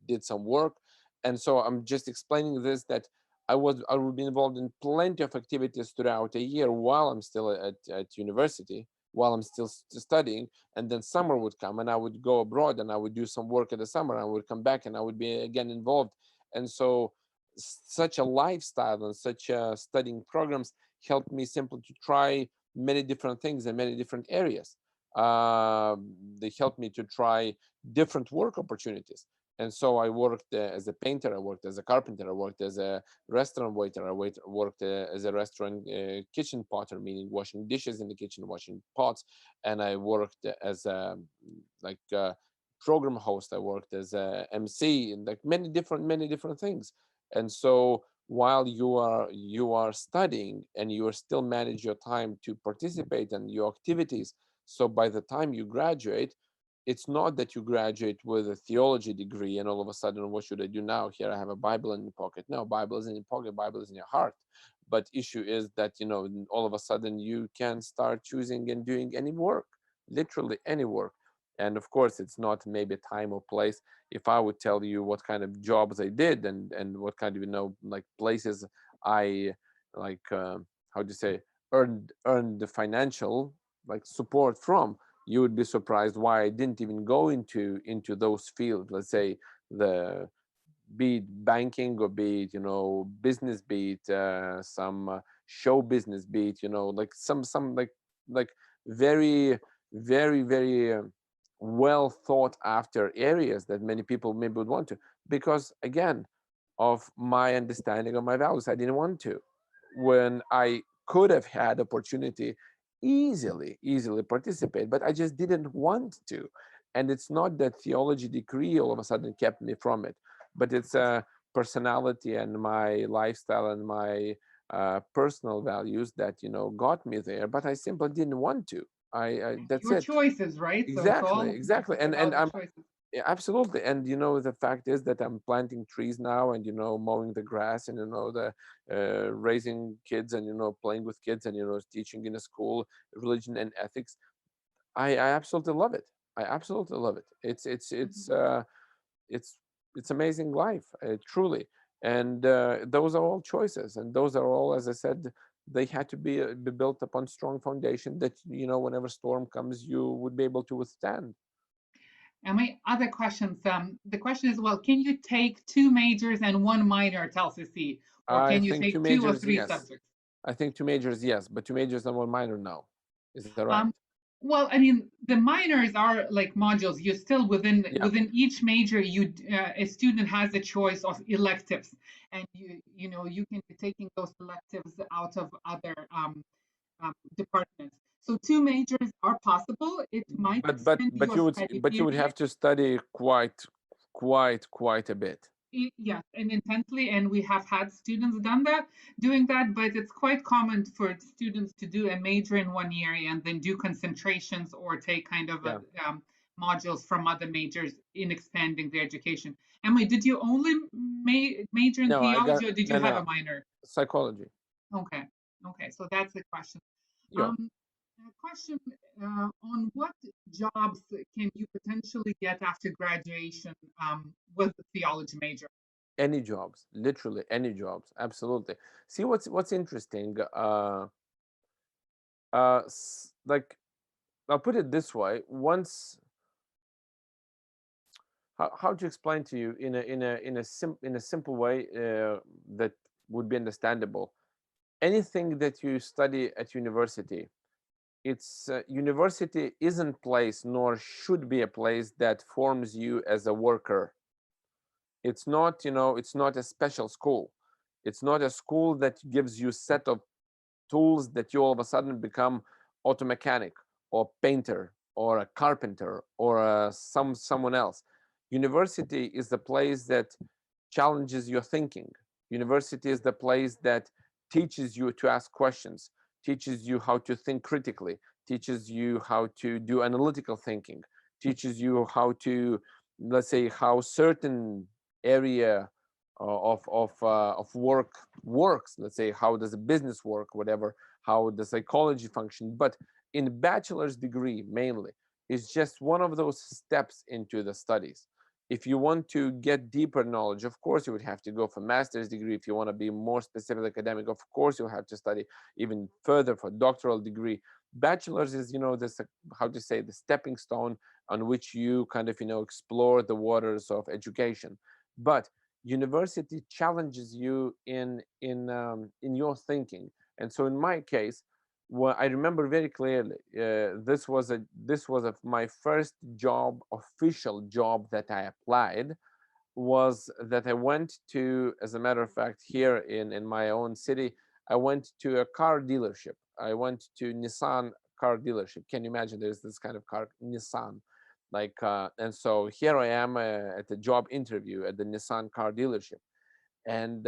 did some work. And so I'm just explaining this, that I would be involved in plenty of activities throughout a year while I'm still at university, while I'm still studying. And then summer would come and I would go abroad and I would do some work in the summer. I would come back and I would be again involved. And so such a lifestyle and such studying programs helped me simply to try many different things in many different areas. They helped me to try different work opportunities. And so I worked as a painter, I worked as a carpenter, I worked as a restaurant waiter, I worked as a restaurant kitchen potter, meaning washing dishes in the kitchen, washing pots. And I worked as a program host, I worked as a MC, and like many different things. And so while you are studying and you are still manage your time to participate in your activities, so by the time you graduate, it's not that you graduate with a theology degree and all of a sudden, what should I do now? Here I have a Bible in the pocket. No, Bible isn't in your pocket, Bible is in your heart. But issue is that, all of a sudden you can start choosing and doing any work, literally any work. And of course, it's not maybe time or place. If I would tell you what kind of jobs I did and what kind of, like places I like, how do you say, earned the financial like support from, you would be surprised why I didn't even go into those fields. Let's say the be it banking or be it business, be it some show business, be it like some like very very well thought after areas that many people maybe would want to, because again of my understanding of my values, I didn't want to, when I could have had opportunity easily participate, but I just didn't want to. And it's not that theology degree all of a sudden kept me from it, but it's a personality and my lifestyle and my personal values that got me there, but I simply didn't want to. I that's Your it. choices, right? So it's Exactly, all exactly. And about I'm choices. yeah, absolutely. And the fact is that I'm planting trees now and mowing the grass and the raising kids and playing with kids and teaching in a school religion and ethics. I absolutely love it. I absolutely love it. It's it's amazing life, truly. And those are all choices, and those are all, as I said, they had to be built upon strong foundation that whenever storm comes, you would be able to withstand. And my other questions, the question is, well, can you take two majors and one minor at LCC, or I can you think two take two or majors, three yes. subjects? I think two majors, yes, but two majors and one minor, no. Is that right? Um, well, I mean, the minors are like modules. You're still Yeah, within each major. A student has a choice of electives, and you can be taking those electives out of other departments. So two majors are possible. It might extend your study but you would period. have to study quite a bit. Yes, and intensely, and we have had students doing that, but it's quite common for students to do a major in one year and then do concentrations or take kind of Yeah. modules from other majors in expanding their education. Emily, did you only major in No, I got theology, or did you have a no minor? psychology. Okay, okay, so that's the question. Yeah. Um, a question on what jobs can you potentially get after graduation with the theology major? Any jobs, literally any jobs, absolutely. See, what's interesting, like, I'll put it this way. Once, how to explain to you in a simple way that would be understandable. Anything that you study at university, it's university isn't place nor should be a place that forms you as a worker. It's not, it's not a special school. It's not a school that gives you set of tools that you all of a sudden become auto mechanic or painter or a carpenter or someone else. University is the place that challenges your thinking. University is the place that teaches you to ask questions, teaches you how to think critically, teaches you how to do analytical thinking, teaches you how to, let's say, how certain area of work works. Let's say, how does a business work, whatever, how the psychology function. But in bachelor's degree mainly is just one of those steps into the studies. If you want to get deeper knowledge, of course you would have to go for master's degree. If you want to be more specific academic, of course you'll have to study even further for doctoral degree. Bachelor's is, this, how to say, the stepping stone on which you kind of, explore the waters of education. But university challenges you in your thinking. And so in my case, well, I remember very clearly, this was my first job, official job that I applied, was that I went to, as a matter of fact, here in my own city, I went to a car dealership. I went to Nissan car dealership. Can you imagine? There's this kind of car, Nissan, and so here I am at a job interview at the Nissan car dealership. And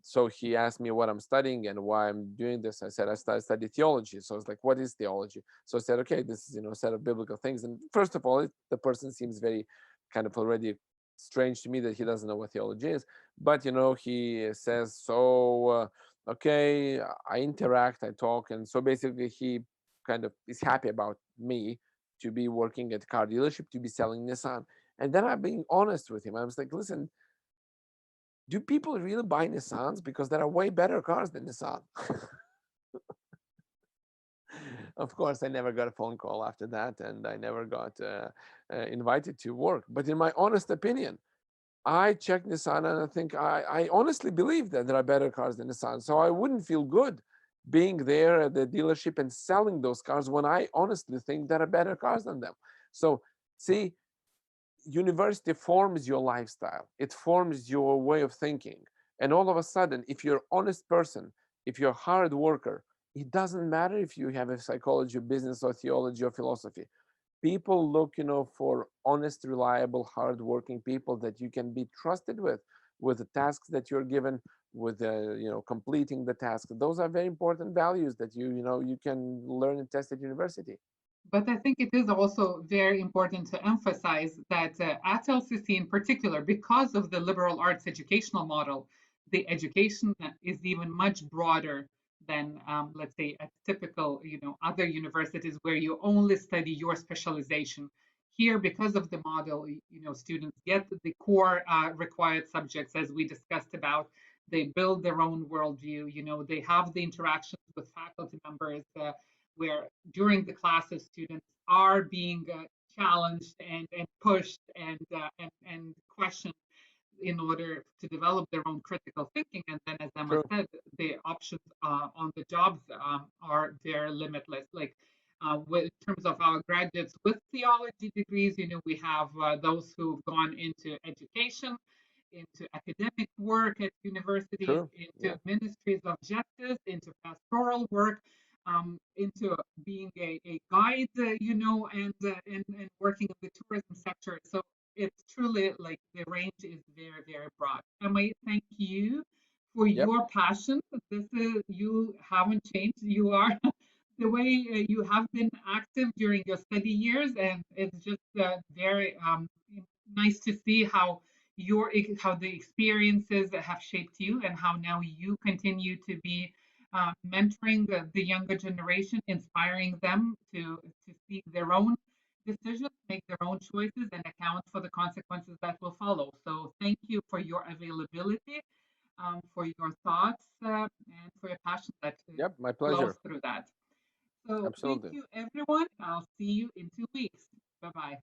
so he asked me what I'm studying and why I'm doing this. I said, I study theology. So I was like, what is theology? So I said, okay, this is, a set of biblical things. And first of all, the person seems very kind of already strange to me that he doesn't know what theology is. But, he says, so, okay, I interact, I talk. And so basically he kind of is happy about me to be working at a car dealership, to be selling Nissan. And then I'm being honest with him. I was like, listen, do people really buy Nissans? Because there are way better cars than Nissan. Of course, I never got a phone call after that, and I never got invited to work. But in my honest opinion, I check Nissan and I think I honestly believe that there are better cars than Nissan. So I wouldn't feel good being there at the dealership and selling those cars when I honestly think there are better cars than them. So see, university forms your lifestyle. It forms your way of thinking. And all of a sudden, if you're an honest person, if you're a hard worker, it doesn't matter if you have a psychology, business, or theology, or philosophy. People look, for honest, reliable, hardworking people that you can be trusted with the tasks that you're given, with completing the task. Those are very important values that you can learn and test at university. But I think it is also very important to emphasize that at LCC in particular, because of the liberal arts educational model, the education is even much broader than, let's say, at typical, other universities where you only study your specialization. Here, because of the model, students get the core required subjects, as we discussed about. They build their own worldview. They have the interactions with faculty members. Where during the classes students are being challenged and pushed and questioned in order to develop their own critical thinking. And then, as Emma said, the options on the jobs are very limitless. Like in terms of our graduates with theology degrees, we have those who've gone into education, into academic work at universities, into ministries of justice, into pastoral work, into being a guide, and working in the tourism sector. So it's truly like the range is very, very broad. I might thank you for your passion. This is, you haven't changed. You are the way you have been active during your study years, and it's just very nice to see how the experiences have shaped you and how now you continue to be mentoring the younger generation, inspiring them to seek their own decisions, make their own choices, and account for the consequences that will follow. So thank you for your availability, for your thoughts, and for your passion that my pleasure. flows through that. So Absolutely. thank you, everyone. I'll see you in 2 weeks. Bye-bye.